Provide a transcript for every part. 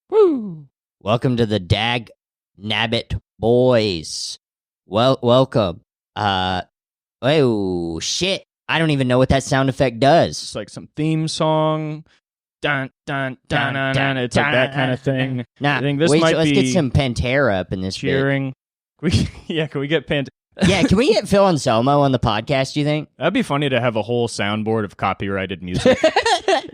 Woo! Welcome to the Dagnabbit boys. Welcome. Oh shit! I don't even know what that sound effect does. It's like some theme song. Dun dun dun dun dun. It's like that kind of thing. Nah, I think this wait, might let's be get some Pantera up in this cheering. Can we get Pantera? Yeah, can we get Phil Anselmo on the podcast, do you think? That'd be funny to have a whole soundboard of copyrighted music.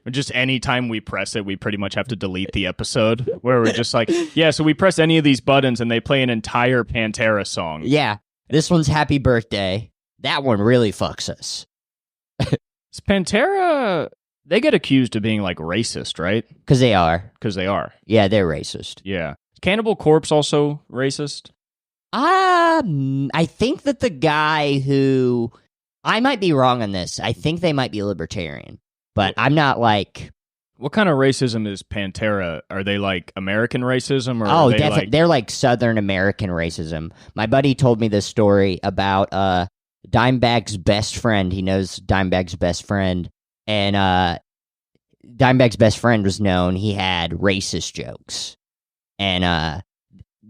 Just any time we press it, we pretty much have to delete the episode. Where we're just like, yeah, so we press any of these buttons and they play an entire Pantera song. Yeah, this one's Happy Birthday. That one really fucks us. Is Pantera, they get accused of being like racist, right? Because they are. Yeah, they're racist. Yeah. Cannibal Corpse also racist? I think that the guy who... I might be wrong on this. I think they might be libertarian. But I'm not like... What kind of racism is Pantera? Are they like American racism? Or oh, are they like... they're like Southern American racism. My buddy told me this story about Dimebag's best friend. He knows Dimebag's best friend. And Dimebag's best friend was known. He had racist jokes. And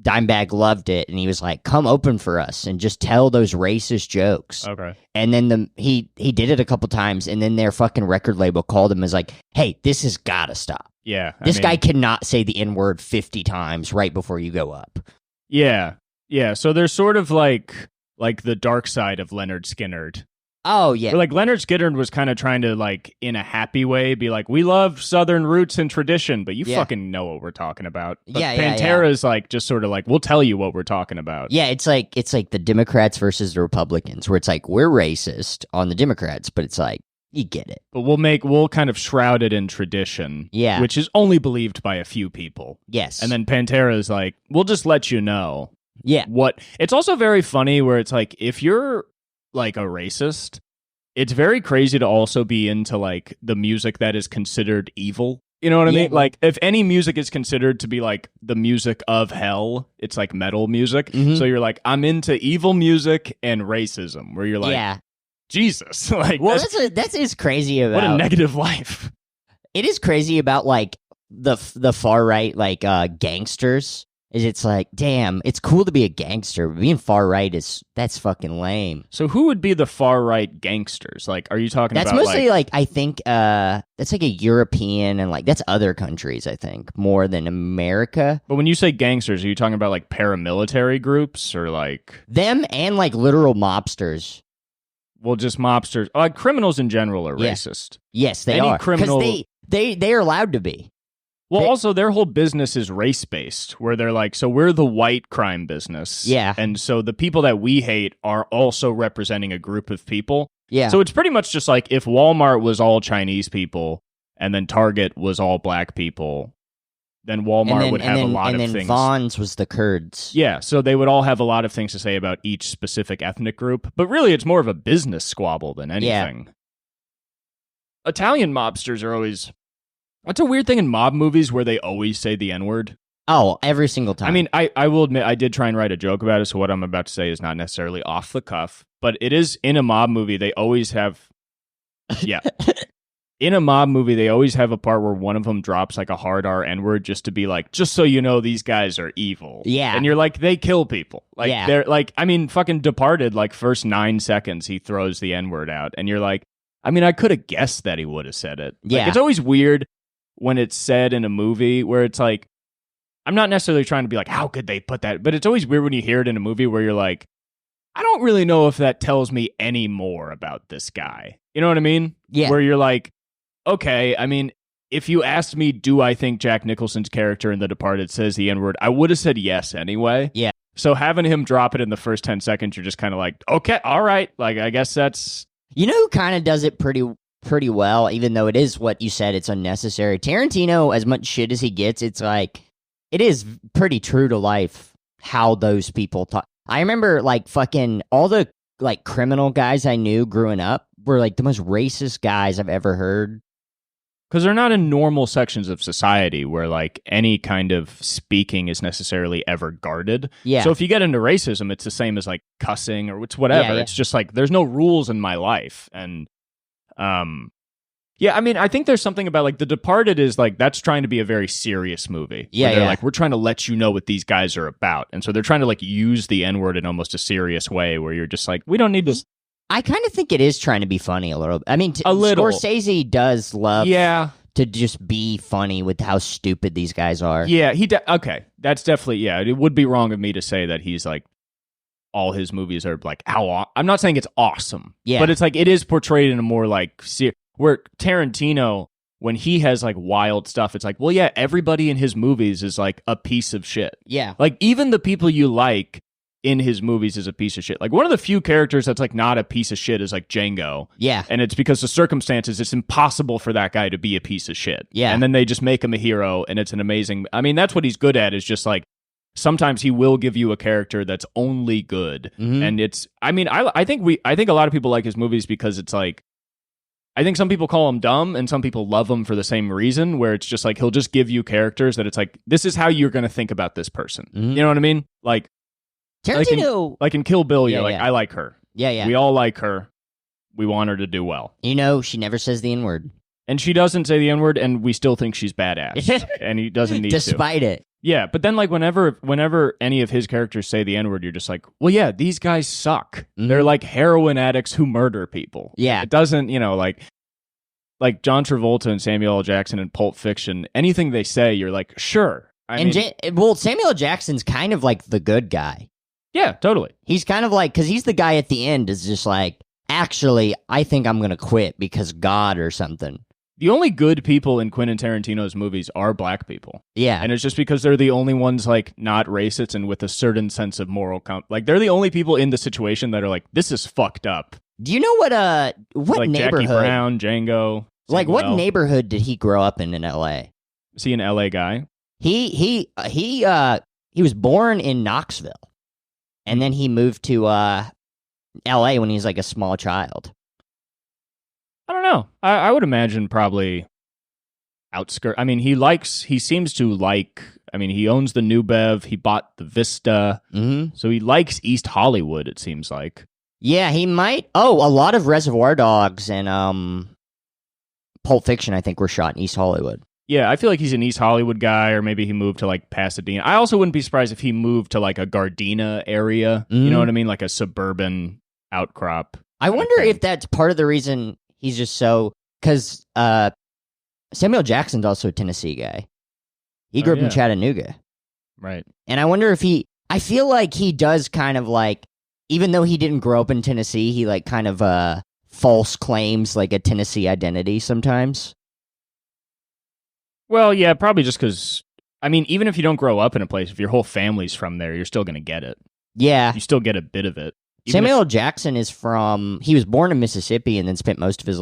Dimebag loved it, and he was like, "Come open for us and just tell those racist jokes." Okay. And then he did it a couple times, and then their fucking record label called him and was like, "Hey, this has got to stop. Yeah. This guy cannot say the N-word 50 times right before you go up." Yeah. Yeah. So they're sort of like the dark side of Leonard Skinnerd. Oh, yeah. Or like Leonard Skinnerd was kind of trying to, like, in a happy way, be like, we love Southern roots and tradition, but you fucking know what we're talking about. But Pantera is like just sort of like, we'll tell you what we're talking about. Yeah, it's like the Democrats versus the Republicans, where it's like we're racist on the Democrats, but it's like you get it. But we'll kind of shroud it in tradition. Yeah. Which is only believed by a few people. Yes. And then Pantera is like, we'll just let you know. Yeah. What it's also very funny where it's like, if you're like a racist, it's very crazy to also be into like the music that is considered evil. You know what I mean? Like if any music is considered to be like the music of hell, it's like metal music. Mm-hmm. So you're like, I'm into evil music and racism, where you're like, Jesus. Like, well, that is crazy about what a negative life. It is crazy about like the far right, like gangsters. It's like, damn, it's cool to be a gangster, but being far right that's fucking lame. So who would be the far right gangsters? Like, are you talking about? That's mostly like I think that's like a European and like that's other countries, I think, more than America. But when you say gangsters, are you talking about like paramilitary groups or like them and like literal mobsters? Well, just mobsters. Like criminals in general are racist. Yes, they are. Because they are allowed to be. Well, also, their whole business is race-based, where they're like, so we're the white crime business. Yeah. And so the people that we hate are also representing a group of people. Yeah. So it's pretty much just like if Walmart was all Chinese people and then Target was all black people, then Walmart would have a lot of things. And then Vons was the Kurds. Yeah, so they would all have a lot of things to say about each specific ethnic group. But really, it's more of a business squabble than anything. Yeah. Italian mobsters are always... That's a weird thing in mob movies where they always say the N-word. Oh, every single time. I mean, I will admit, I did try and write a joke about it, so what I'm about to say is not necessarily off the cuff, but it is in a mob movie, they always have... Yeah. In a mob movie, they always have a part where one of them drops like a hard R N-word just to be like, just so you know, these guys are evil. Yeah. And you're like, they kill people. Like, they're like, I mean, fucking Departed, like, first 9 seconds, he throws the N-word out, and you're like, I mean, I could have guessed that he would have said it. Yeah. Like, it's always weird when it's said in a movie where it's like, I'm not necessarily trying to be like, how could they put that? But it's always weird when you hear it in a movie where you're like, I don't really know if that tells me any more about this guy. You know what I mean? Yeah. Where you're like, okay, I mean, if you asked me, do I think Jack Nicholson's character in The Departed says the N-word, I would have said yes anyway. Yeah. So having him drop it in the first 10 seconds, you're just kind of like, okay, all right. Like, I guess that's... You know who kind of does it pretty well, even though it is what you said, it's unnecessary. Tarantino, as much shit as he gets, it's like, it is pretty true to life how those people talk. I remember, like, fucking all the, like, criminal guys I knew growing up were, like, the most racist guys I've ever heard. Because they're not in normal sections of society where, like, any kind of speaking is necessarily ever guarded. Yeah. So if you get into racism, it's the same as, like, cussing or it's whatever. Yeah. It's just, like, there's no rules in my life. And, Yeah, I mean, I think there's something about like The Departed is like that's trying to be a very serious movie. Yeah, they're yeah. like we're trying to let you know what these guys are about, and so they're trying to like use the N-word in almost a serious way, where you're just like, we don't need to. I kind of think it is trying to be funny a little bit. I mean, A little. Scorsese does love to just be funny with how stupid these guys are. Yeah, okay. That's definitely It would be wrong of me to say that he's like all his movies are like I'm not saying it's awesome. Yeah, but it's like it is portrayed in a more like where Tarantino, when he has like wild stuff, it's like, well, yeah, everybody in his movies is like a piece of shit. Yeah, like even the people you like in his movies is a piece of shit. Like one of the few characters that's like not a piece of shit is like Django. Yeah. And it's because the circumstances, it's impossible for that guy to be a piece of shit. Yeah. And then they just make him a hero, and it's an amazing, I mean, that's what he's good at, is just like sometimes he will give you a character that's only good. Mm-hmm. And it's, I mean, I think a lot of people like his movies because it's like, I think some people call him dumb and some people love him for the same reason, where it's just like he'll just give you characters that it's like, this is how you're going to think about this person. Mm-hmm. You know what I mean? Like Tarantino, like in Kill Bill, I like her. Yeah, yeah. We all like her. We want her to do well. You know, she never says the N-word. And she doesn't say the N-word, and we still think she's badass. And he doesn't need Despite to. it. Yeah, but then like whenever any of his characters say the N-word, you're just like, well, yeah, these guys suck. Mm-hmm. They're like heroin addicts who murder people. Yeah. It doesn't, like John Travolta and Samuel L. Jackson in Pulp Fiction, anything they say, you're like, sure. Samuel L. Jackson's kind of like the good guy. Yeah, totally. He's kind of like, because he's the guy at the end is just like, actually, I think I'm going to quit because God or something. The only good people in Quentin Tarantino's movies are black people. Yeah. And it's just because they're the only ones like not racist and with a certain sense of moral like they're the only people in the situation that are like, this is fucked up. Do you know what like neighborhood? Jackie Brown, Django. Like what neighborhood did he grow up in LA? Is he an LA guy? He was born in Knoxville. And then he moved to LA when he was like a small child. I don't know. I would imagine probably outskirt. I mean, he seems to like, I mean, he owns the New Bev. He bought the Vista. Mm-hmm. So he likes East Hollywood, it seems like. Yeah, he might. Oh, a lot of Reservoir Dogs and Pulp Fiction, I think, were shot in East Hollywood. Yeah, I feel like he's an East Hollywood guy, or maybe he moved to like Pasadena. I also wouldn't be surprised if he moved to like a Gardena area. Mm-hmm. You know what I mean? Like a suburban outcrop. I wonder if that's part of the reason he's just so... Because Samuel Jackson's also a Tennessee guy. He grew up in Chattanooga. Right. And I wonder if I feel like he does kind of like... Even though he didn't grow up in Tennessee, he like kind of false claims like a Tennessee identity sometimes. Well, yeah, probably just because, I mean, even if you don't grow up in a place, if your whole family's from there, you're still going to get it. Yeah. You still get a bit of it. Samuel L. Jackson is he was born in Mississippi and then spent most of his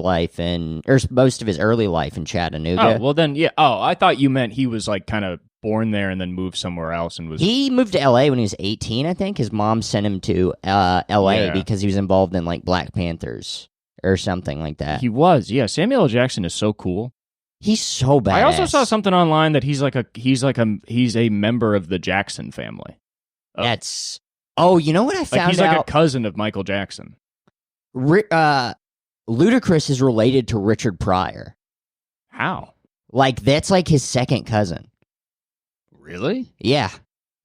early life in Chattanooga. Oh, well then, yeah. Oh, I thought you meant he was like kind of born there and then moved somewhere else and was... He moved to LA when he was 18, I think. His mom sent him to LA because he was involved in like Black Panthers or something like that. He was, yeah. Samuel L. Jackson is so cool. He's so badass. I also saw something online that he's a member of the Jackson family. You know what I found out? He's like a cousin of Michael Jackson. Ludacris is related to Richard Pryor. How? Like that's like his second cousin. Really? Yeah.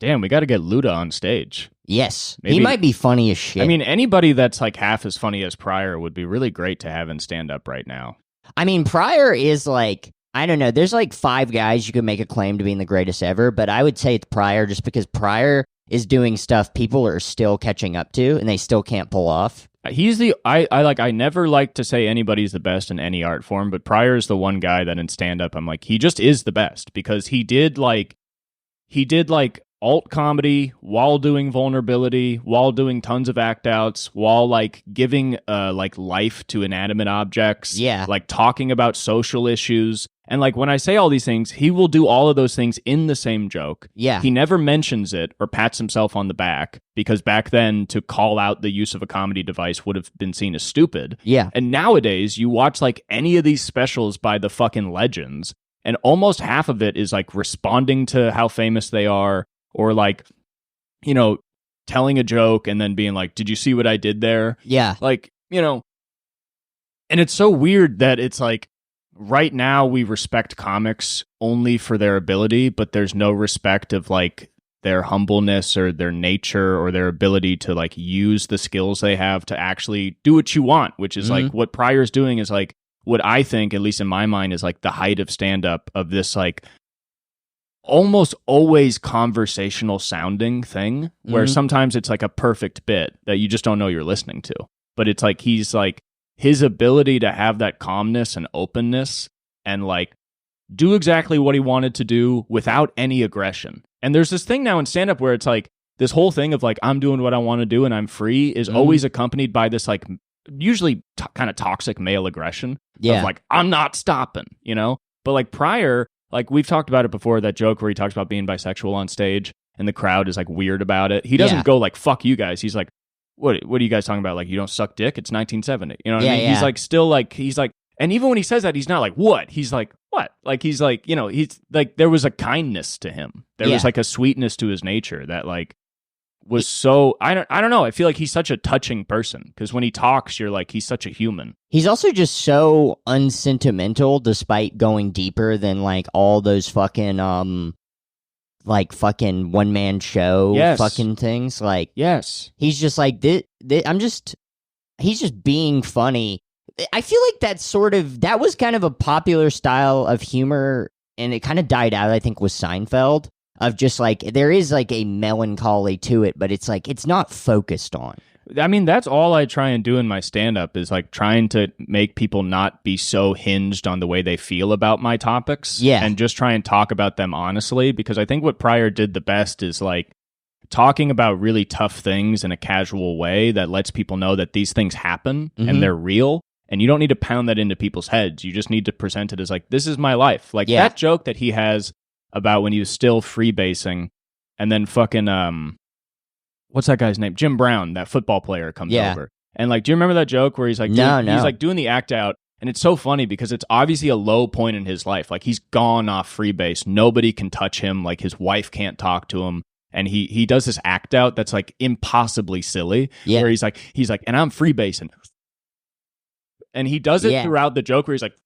Damn, we got to get Luda on stage. Yes. He might be funny as shit. I mean, anybody that's like half as funny as Pryor would be really great to have in stand-up right now. I mean, Pryor is like, I don't know, there's like 5 guys you could make a claim to being the greatest ever, but I would say it's Pryor just because Pryor is doing stuff people are still catching up to and they still can't pull off. I never like to say anybody's the best in any art form, but Pryor is the one guy that in stand-up I'm like, he just is the best because he did alt comedy while doing vulnerability, while doing tons of act outs, while like giving like life to inanimate objects, like talking about social issues. And like when I say all these things, he will do all of those things in the same joke. Yeah. He never mentions it or pats himself on the back because back then to call out the use of a comedy device would have been seen as stupid. Yeah. And nowadays you watch like any of these specials by the fucking legends and almost half of it is like responding to how famous they are or like, you know, telling a joke and then being like, did you see what I did there? Yeah. Like, you know, and it's so weird that it's like, right now we respect comics only for their ability, but there's no respect of like their humbleness or their nature or their ability to like use the skills they have to actually do what you want, which is like what Pryor's doing is like what I think, at least in my mind, is like the height of stand-up of this like almost always conversational sounding thing where sometimes it's like a perfect bit that you just don't know you're listening to. But it's like he's like his ability to have that calmness and openness and like do exactly what he wanted to do without any aggression. And there's this thing now in stand-up where it's like this whole thing of like I'm doing what I want to do and I'm free is always accompanied by this like usually kind of toxic male aggression of like I'm not stopping, you know? But like Pryor, like we've talked about it before, that joke where he talks about being bisexual on stage and the crowd is like weird about it. He doesn't go like fuck you guys. He's like what are you guys talking about? Like you don't suck dick? It's 1970. You know what I mean? Yeah. He's like still like he's like, and even when he says that, he's not like what? He's like what? Like he's like, you know, he's like there was a kindness to him. There was like a sweetness to his nature that like was so I don't know. I feel like he's such a touching person because when he talks, you're like he's such a human. He's also just so unsentimental, despite going deeper than like all those fucking like fucking one man show fucking things. Like he's just like he's just being funny. I feel like that was kind of a popular style of humor, and it kind of died out, I think, with Seinfeld. Of just like there is like a melancholy to it, but it's like it's not focused on. I mean, that's all I try and do in my stand-up is like trying to make people not be so hinged on the way they feel about my topics, and just try and talk about them honestly. Because I think what Pryor did the best is like talking about really tough things in a casual way that lets people know that these things happen and they're real. And you don't need to pound that into people's heads. You just need to present it as like, this is my life. Like that joke that he has about when he was still freebasing and then fucking, what's that guy's name? Jim Brown, that football player comes over. And like, do you remember that joke where he's like, he's like doing the act out. And it's so funny because it's obviously a low point in his life. Like he's gone off freebase. Nobody can touch him. Like his wife can't talk to him. And he does this act out that's like impossibly silly where he's like, and I'm freebasing. And he does it throughout the joke where he's like,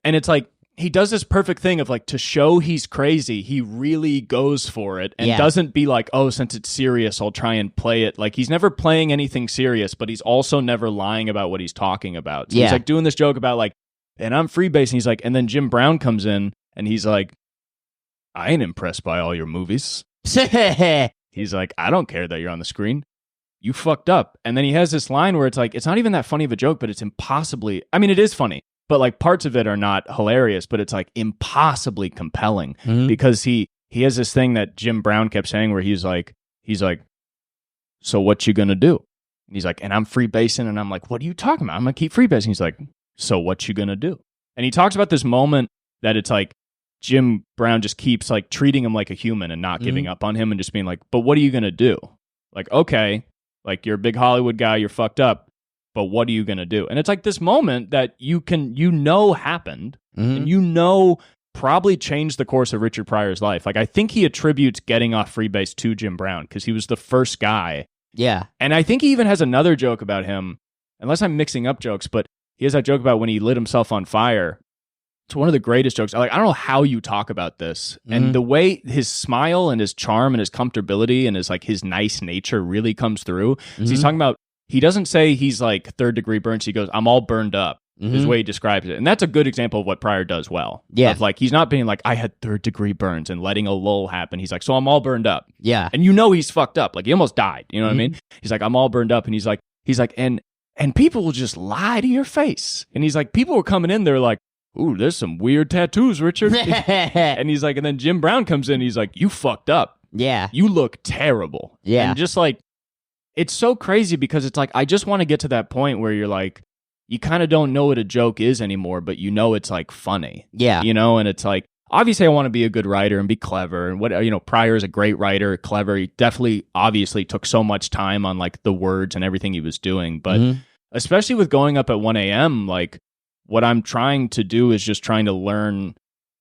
and it's like, he does this perfect thing of like, to show he's crazy, he really goes for it and doesn't be like, oh, since it's serious, I'll try and play it. Like he's never playing anything serious, but he's also never lying about what he's talking about. So he's like doing this joke about like, and I'm freebasing. He's like, and then Jim Brown comes in and he's like, I ain't impressed by all your movies. He's like, I don't care that you're on the screen. You fucked up. And then he has this line where it's like, it's not even that funny of a joke, but it's impossibly, I mean, it is funny, but like parts of it are not hilarious, but it's like impossibly compelling because he has this thing that Jim Brown kept saying where he's like, so what you gonna do? And he's like, and I'm freebasing. And I'm like, what are you talking about? I'm gonna keep freebasing. He's like, so what you gonna do? And he talks about this moment that it's like, Jim Brown just keeps like treating him like a human and not giving up on him and just being like, but what are you gonna do? Like, okay. Like, you're a big Hollywood guy, you're fucked up, but what are you going to do? And it's like this moment that happened and probably changed the course of Richard Pryor's life. Like, I think he attributes getting off freebase to Jim Brown because he was the first guy. Yeah. And I think he even has another joke about him, unless I'm mixing up jokes, but he has that joke about when he lit himself on fire. It's one of the greatest jokes. Like, I don't know how you talk about this. And the way his smile and his charm and his comfortability and his nice nature really comes through. So he's talking about, he doesn't say he's like third degree burns. He goes, I'm all burned up is the way he describes it. And that's a good example of what Pryor does well. Yeah. Of like, he's not being like, I had third degree burns and letting a lull happen. He's like, so I'm all burned up. Yeah. And he's fucked up. Like he almost died. You know what I mean? He's like, I'm all burned up. And he's like, and people will just lie to your face. And he's like, people were coming in, they're like, ooh, there's some weird tattoos, Richard. And he's like, and then Jim Brown comes in, he's like, you fucked up. Yeah. You look terrible. Yeah. And just like, it's so crazy because it's like, I just want to get to that point where you're like, you kind of don't know what a joke is anymore, but you know it's like funny. Yeah. You know, and it's like, obviously I want to be a good writer and be clever. And what, Pryor is a great writer, clever. He definitely, obviously took so much time on like the words and everything he was doing. But especially with going up at 1 a.m., like, what I'm trying to do is just trying to learn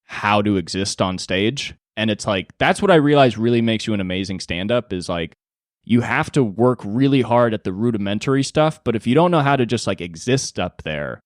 how to exist on stage. And it's like, that's what I realize really makes you an amazing stand-up is like, you have to work really hard at the rudimentary stuff. But if you don't know how to just like exist up there,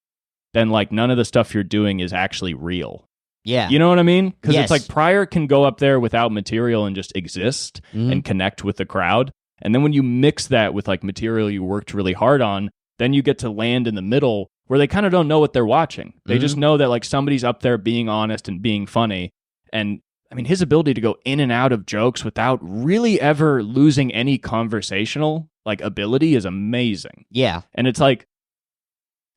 then like none of the stuff you're doing is actually real. Yeah. You know what I mean? Because Yes. it's like Pryor can go up there without material and just exist Mhm. and connect with the crowd. And then when you mix that with like material you worked really hard on, then you get to land in the middle where they kind of don't know what they're watching. They just know that like somebody's up there being honest and being funny. And I mean, his ability to go in and out of jokes without really ever losing any conversational like ability is amazing. Yeah. And it's like,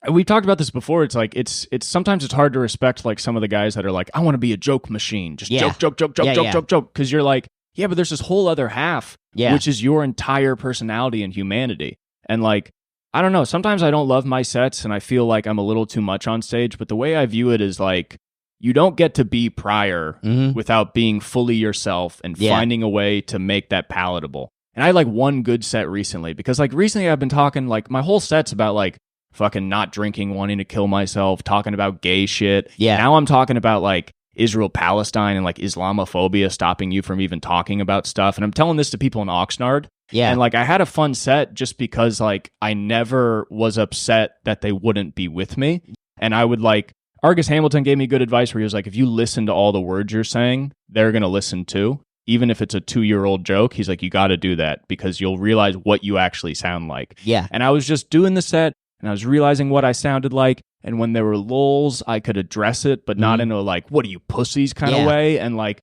we talked about this before. It's like it's sometimes it's hard to respect like some of the guys that are like, I want to be a joke machine, just Yeah. joke, because you're like, yeah, but there's this whole other half, which is your entire personality and humanity. And like, I don't know. Sometimes I don't love my sets, and I feel like I'm a little too much on stage. But the way I view it is like, you don't get to be Pryor without being fully yourself and finding a way to make that palatable. And I had like one good set recently because like recently I've been talking like my whole set's about like fucking not drinking, wanting to kill myself, talking about gay shit. Yeah. Now I'm talking about like Israel-Palestine and like Islamophobia stopping you from even talking about stuff. And I'm telling this to people in Oxnard. Yeah. And like I had a fun set just because like I never was upset that they wouldn't be with me. And I would like, Argus Hamilton gave me good advice where he was like, if you listen to all the words you're saying, they're going to listen too. Even if it's a 2-year-old joke, he's like, you got to do that because you'll realize what you actually sound like. Yeah. And I was just doing the set and I was realizing what I sounded like. And when there were lulls, I could address it, but not in a like, what are you pussies kind of way. And like,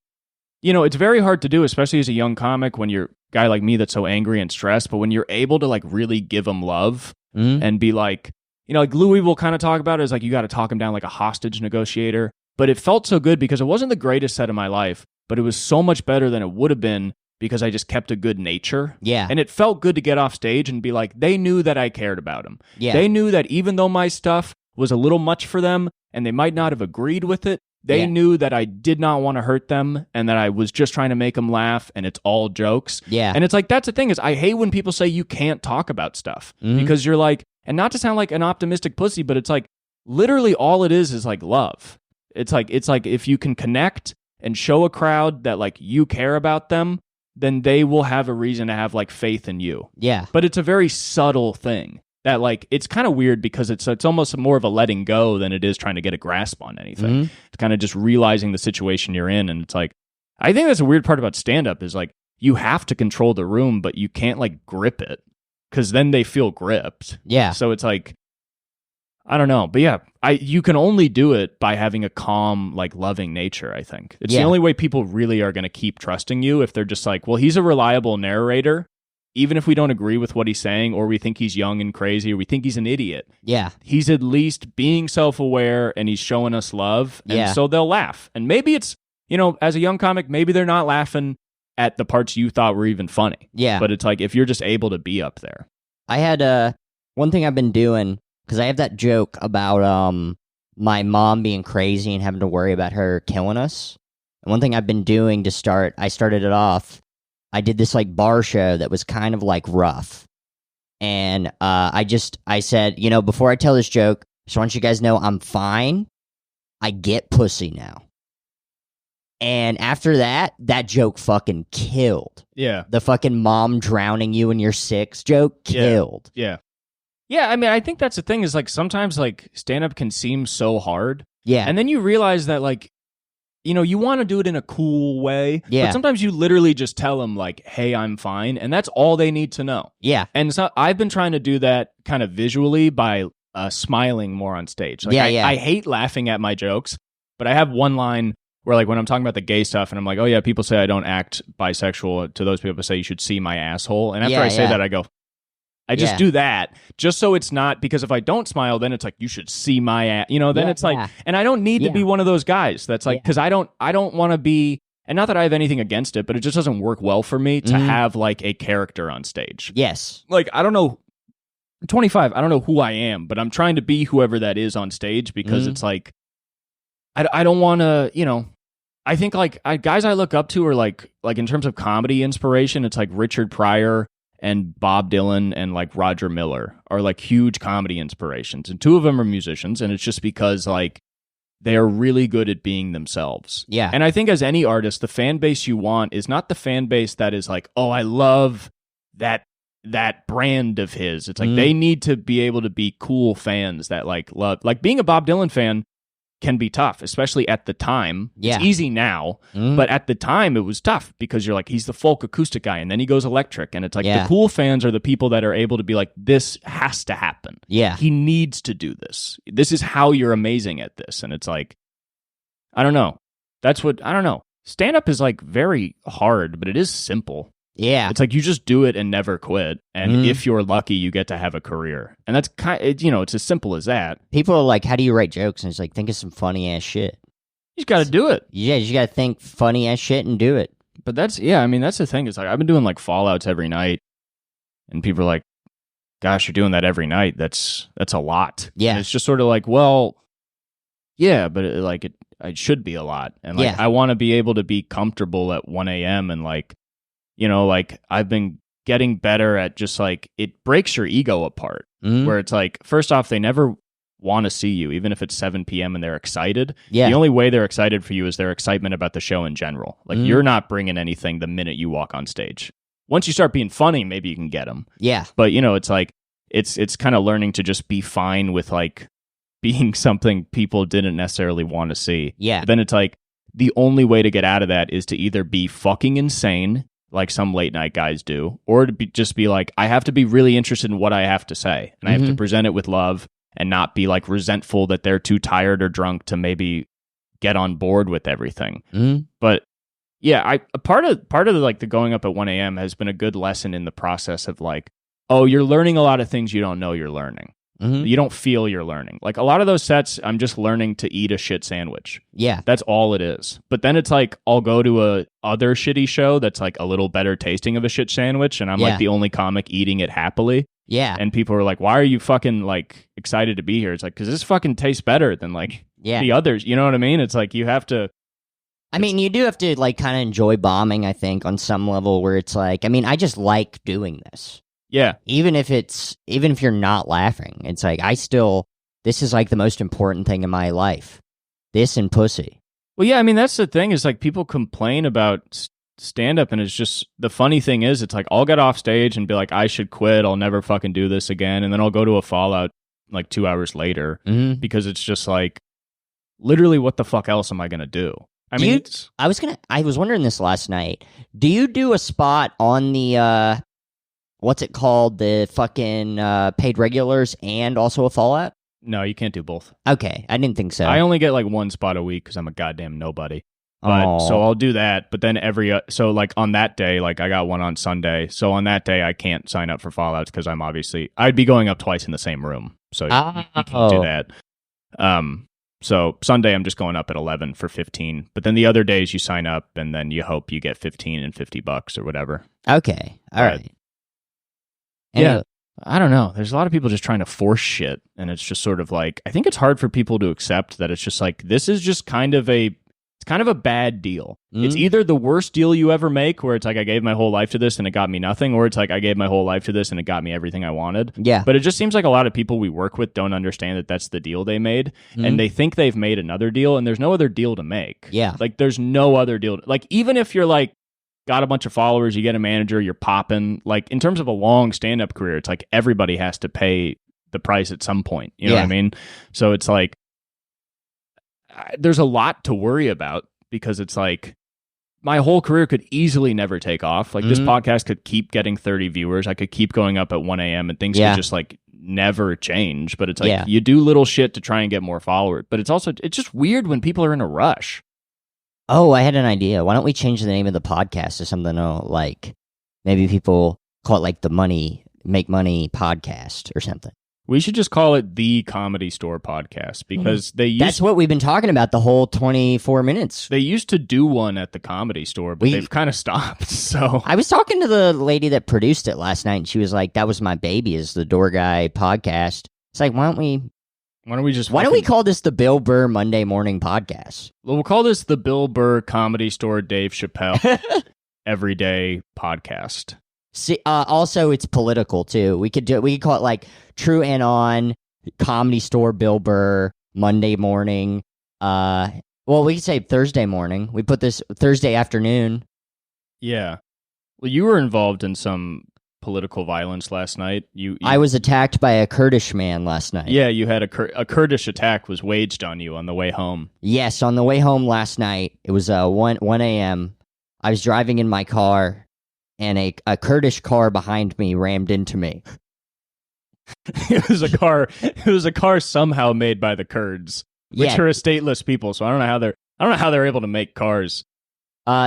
you know, it's very hard to do, especially as a young comic when you're a guy like me that's so angry and stressed. But when you're able to like really give them love and be like, you know, like Louis will kind of talk about it as like, you got to talk him down like a hostage negotiator. But it felt so good because it wasn't the greatest set of my life, but it was so much better than it would have been because I just kept a good nature. Yeah. And it felt good to get off stage and be like, they knew that I cared about them. Yeah. They knew that even though my stuff was a little much for them and they might not have agreed with it, they knew that I did not want to hurt them and that I was just trying to make them laugh and it's all jokes. Yeah. And it's like, that's the thing is I hate when people say you can't talk about stuff because you're like, and not to sound like an optimistic pussy, but it's like literally all it is like love. It's like if you can connect and show a crowd that like you care about them, then they will have a reason to have like faith in you. Yeah. But it's a very subtle thing that like, it's kind of weird because it's almost more of a letting go than it is trying to get a grasp on anything. It's kind of just realizing the situation you're in. And it's like, I think that's a weird part about stand-up is like, you have to control the room, but you can't like grip it because then they feel gripped. Yeah. So it's like, I don't know. But yeah, you can only do it by having a calm, like loving nature, I think. It's the only way people really are going to keep trusting you if they're just like, well, he's a reliable narrator. Even if we don't agree with what he's saying or we think he's young and crazy or we think he's an idiot. Yeah. He's at least being self-aware and he's showing us love. And so they'll laugh. And maybe it's, you know, as a young comic, maybe they're not laughing at the parts you thought were even funny. Yeah. But it's like if you're just able to be up there. I had one thing I've been doing because I have that joke about my mom being crazy and having to worry about her killing us. And one thing I've been doing I started it off. I did this like bar show that was kind of like rough. And I said, you know, before I tell this joke, just want you guys know I'm fine. I get pussy now. And after that joke fucking killed. Yeah. The fucking mom drowning you in your six joke killed. Yeah. Yeah, I mean, I think that's the thing is like sometimes like stand-up can seem so hard. Yeah. And then you realize that like, you know, you want to do it in a cool way. Yeah. But sometimes you literally just tell them like, hey, I'm fine. And that's all they need to know. Yeah. And so I've been trying to do that kind of visually by smiling more on stage. Like, I hate laughing at my jokes, but I have one line where like when I'm talking about the gay stuff and I'm like, oh yeah, people say I don't act bisexual. To those people say you should see my asshole. And after I say that, I go, I just do that just so it's not because if I don't smile, then it's like you should see my ass. You know, then it's like, and I don't need to be one of those guys that's like because I don't want to be. And not that I have anything against it, but it just doesn't work well for me to have like a character on stage. Yes. Like I don't know. 25. I don't know who I am, but I'm trying to be whoever that is on stage because it's like I don't want to, you know. I think like guys I look up to are like in terms of comedy inspiration, it's like Richard Pryor and Bob Dylan and like Roger Miller are like huge comedy inspirations. And two of them are musicians. And it's just because like they're really good at being themselves. Yeah. And I think as any artist, the fan base you want is not the fan base that is like, oh, I love that that brand of his. It's like they need to be able to be cool fans that like love, like being a Bob Dylan fan can be tough, especially at the time. Yeah. It's easy now, but at the time it was tough because you're like, he's the folk acoustic guy, and then he goes electric, and it's like the cool fans are the people that are able to be like, this has to happen. Yeah. He needs to do this. This is how you're amazing at this. And it's like, I don't know. I don't know. Stand-up is like very hard, but it is simple. Yeah. It's like you just do it and never quit. And if you're lucky, you get to have a career. And that's it's as simple as that. People are like, how do you write jokes? And it's like, think of some funny ass shit. You just got to do it. Yeah, you got to think funny ass shit and do it. But that's the thing. It's like, I've been doing like Fallouts every night. And people are like, gosh, you're doing that every night. That's a lot. Yeah. And it's just sort of like, well, yeah, but it should be a lot. And like, I want to be able to be comfortable at 1 a.m. and like, like I've been getting better at just like, it breaks your ego apart where it's like, first off, they never want to see you, even if it's 7 p.m. and they're excited. Yeah. The only way they're excited for you is their excitement about the show in general. Like you're not bringing anything the minute you walk on stage. Once you start being funny, maybe you can get them. Yeah. But it's like, it's kind of learning to just be fine with like being something people didn't necessarily want to see. Yeah. But then it's like, the only way to get out of that is to either be fucking insane, like some late night guys do, or to just be like, I have to be really interested in what I have to say, and I have to present it with love and not be like resentful that they're too tired or drunk to maybe get on board with everything. But yeah, part of like the going up at 1 a.m. has been a good lesson in the process of like, oh, you're learning a lot of things you don't know you're learning. You don't feel you're learning. Like a lot of those sets, I'm just learning to eat a shit sandwich. Yeah. That's all it is. But then it's like, I'll go to a other shitty show that's like a little better tasting of a shit sandwich, and I'm like the only comic eating it happily. Yeah. And people are like, why are you fucking like excited to be here? It's like, because this fucking tastes better than like the others. You know what I mean? It's like, you have to. I mean, you do have to like kind of enjoy bombing, I think, on some level where it's like, I mean, I just like doing this. Yeah. Even if you're not laughing, it's like, this is like the most important thing in my life. This and pussy. Well, yeah, I mean, that's the thing is like people complain about stand-up, and it's just, the funny thing is, it's like, I'll get off stage and be like, I should quit. I'll never fucking do this again. And then I'll go to a Fallout like 2 hours later because it's just like, literally, what the fuck else am I going to do? I mean, I was wondering this last night. Do you do a spot on the, what's it called? The fucking paid regulars and also a Fallout? No, you can't do both. Okay, I didn't think so. I only get like one spot a week because I'm a goddamn nobody. But so I'll do that. But then so like on that day, like I got one on Sunday. So on that day, I can't sign up for Fallouts because I'd be going up twice in the same room. So you can't do that. So Sunday, I'm just going up at 11 for 15. But then the other days you sign up and then you hope you get 15 and $50 or whatever. Okay. All right. Yeah. I don't know. There's a lot of people just trying to force shit. And it's just sort of like, I think it's hard for people to accept that it's just like, this is just kind of a bad deal. It's either the worst deal you ever make, where it's like, I gave my whole life to this and it got me nothing, or it's like, I gave my whole life to this and it got me everything I wanted. Yeah. But it just seems like a lot of people we work with don't understand that that's the deal they made. And they think they've made another deal, and there's no other deal to make. Yeah. Like, there's no other deal. Like, even if you're like, got a bunch of followers, you get a manager, you're popping. Like, in terms of a long stand-up career, it's like everybody has to pay the price at some point. You know what I mean? So it's like, there's a lot to worry about, because it's like, my whole career could easily never take off. Like, this podcast could keep getting 30 viewers. I could keep going up at 1 a.m. and things could just like never change. But it's like, you do little shit to try and get more followers. But it's just weird when people are in a rush. Oh, I had an idea. Why don't we change the name of the podcast to something like, maybe people call it like the Make Money Podcast or something. We should just call it the Comedy Store Podcast, because that's what we've been talking about the whole 24 minutes. They used to do one at the Comedy Store, but they've kind of stopped. So I was talking to the lady that produced it last night, and she was like, that was my baby, is the Door Guy podcast. It's like, why don't we call this the Bill Burr Monday Morning Podcast? Well, we'll call this the Bill Burr Comedy Store Dave Chappelle Everyday Podcast. See, also, it's political too. We could call it like True and On, Comedy Store, Bill Burr, Monday Morning. Well, we could say Thursday morning. We put this Thursday afternoon. Yeah. Well, you were involved in some political violence last night. I was attacked by a Kurdish man last night. Yeah, you had a Kurdish attack was waged on you on the way home. Yes, on the way home last night. It was 1 a.m. I was driving in my car, and a Kurdish car behind me rammed into me. It was a car somehow made by the Kurds, which are a stateless people. So I don't know how they're able to make cars.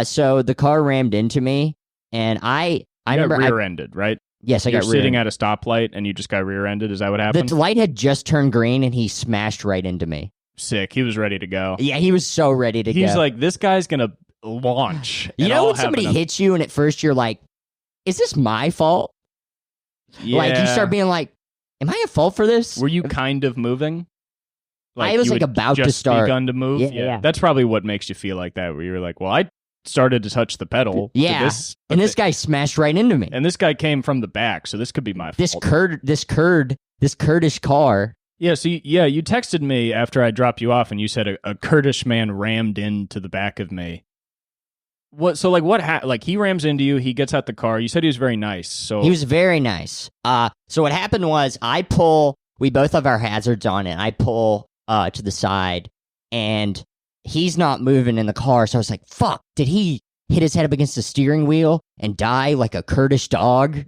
So the car rammed into me, and I remember rear-ended, right? Yes, I got rear-ended. You're sitting at a stoplight, and you just got rear-ended. Is that what happened? The light had just turned green, and he smashed right into me. Sick. He was ready to go. Yeah, he was so ready to go. He's like, this guy's gonna launch. You know when somebody hits you, and at first you're like, "Is this my fault?" Yeah. Like you start being like, "Am I at fault for this?" Were you kind of moving? I was about to start. Begun to move. Yeah. That's probably what makes you feel like that. Where you're like, well, I started to touch the pedal. Yeah, and this guy smashed right into me. And this guy came from the back, so this could be my fault. This Kurdish car. Yeah, so you texted me after I dropped you off, and you said a Kurdish man rammed into the back of me. What? So like he rams into you. He gets out the car. You said he was very nice. So he was very nice. So what happened was we both have our hazards on, and I pull to the side, and he's not moving in the car. So I was like, fuck, did he hit his head up against the steering wheel and die like a Kurdish dog?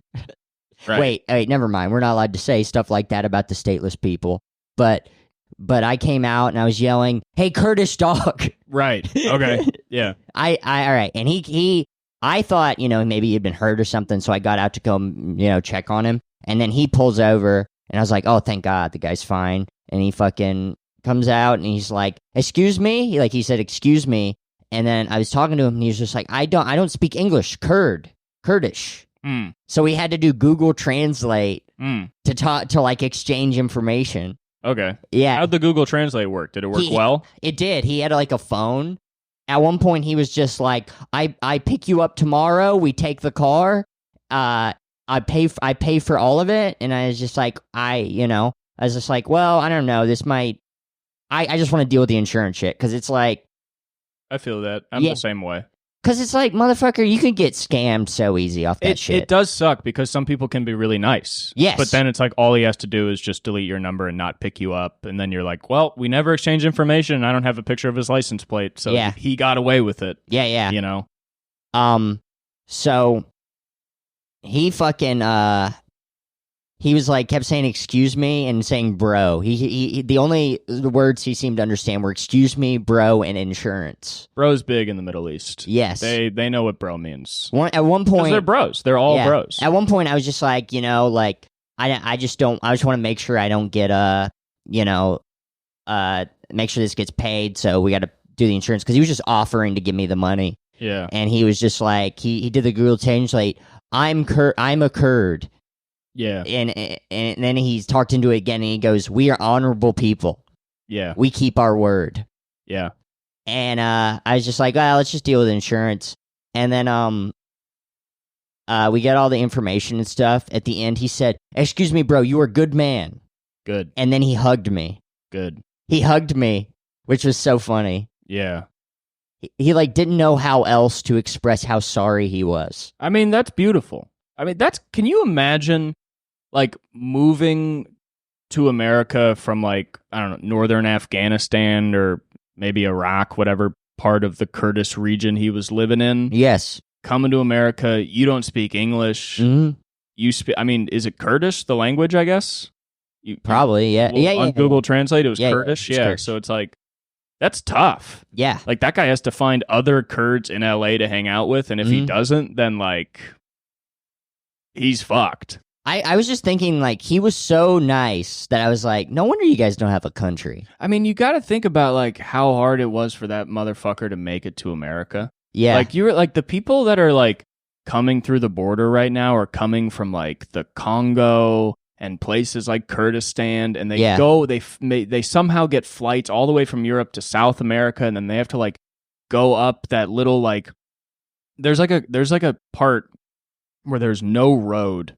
Right. Wait, never mind. We're not allowed to say stuff like that about the stateless people. But I came out and I was yelling, "Hey, Kurdish dog!" Right. Okay. Yeah. All right. And I thought, maybe he'd been hurt or something, so I got out to go, check on him. And then he pulls over, and I was like, "Oh, thank God, the guy's fine." And he fucking comes out, and he's like, "Excuse me?" He said, "Excuse me." And then I was talking to him, and he was just like, I don't speak English, Kurdish. So we had to do Google Translate to talk to exchange information. Okay. Yeah. How'd the Google Translate work? Did it work well? It did. He had a phone. At one point, he was just like, "I pick you up tomorrow. We take the car. I pay for all of it." And I was just like, I was just like, well, I don't know. This might. I just want to deal with the insurance shit because it's like. I feel that. I'm the same way. Because it's like, motherfucker, you can get scammed so easy off that shit. It does suck because some people can be really nice. Yes. But then it's like all he has to do is just delete your number and not pick you up. And then you're like, well, we never exchanged information and I don't have a picture of his license plate. So he got away with it. Yeah. So he fucking, he was like, kept saying, "Excuse me," and saying, "Bro." The only words he seemed to understand were "excuse me, bro," and "insurance." Bro's big in the Middle East. Yes. They know what bro means. At one point. They're bros. They're all bros. At one point, I was just like, I just want to make sure I don't get, make sure this gets paid. So we got to do the insurance. Because he was just offering to give me the money. Yeah. And he was just like, he did the Google Translate. I'm a Kurd. Yeah. And then he's talked into it again, and he goes, "We are honorable people. Yeah. We keep our word." Yeah. And I was just like, "Well, let's just deal with insurance." And then we get all the information and stuff. At the end, he said, "Excuse me, bro, you are a good man." Good. And then he hugged me. Good. He hugged me, which was so funny. Yeah. He didn't know how else to express how sorry he was. I mean, that's beautiful. I mean, can you imagine moving to America from I don't know, northern Afghanistan or maybe Iraq, whatever part of the Kurdish region he was living in? Yes. Coming to America, you don't speak English. Mm-hmm. You speak, is it Kurdish, the language, I guess? Probably, yeah. On Google Translate, it was Kurdish. Yeah. Kurdish. So it's that's tough. Yeah. That guy has to find other Kurds in LA to hang out with. And if he doesn't, then he's fucked. I was just thinking, he was so nice that I was like, no wonder you guys don't have a country. I mean, you got to think about, how hard it was for that motherfucker to make it to America. Yeah. The people that are, coming through the border right now are coming from, the Congo and places like Kurdistan, and they somehow get flights all the way from Europe to South America, and then they have to, go up that little, there's a part where there's no road.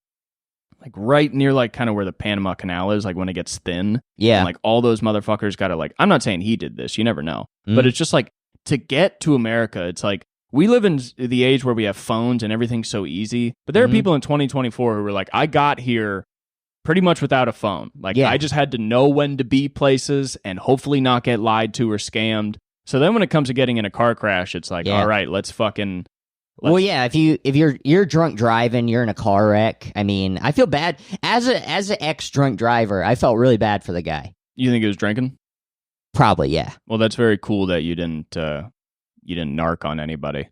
Right near kind of where the Panama Canal is, when it gets thin. Yeah. And all those motherfuckers got to I'm not saying he did this, you never know. But it's just to get to America, it's we live in the age where we have phones and everything's so easy. But there are people in 2024 who were like, I got here pretty much without a phone. Like, I just had to know when to be places and hopefully not get lied to or scammed. So then when it comes to getting in a car crash, it's like, all right, let's fucking... Well, yeah, if you're drunk driving, you're in a car wreck. I mean, I feel bad. As an ex-drunk driver, I felt really bad for the guy. You think he was drinking? Probably, yeah. Well, that's very cool that you didn't narc on anybody.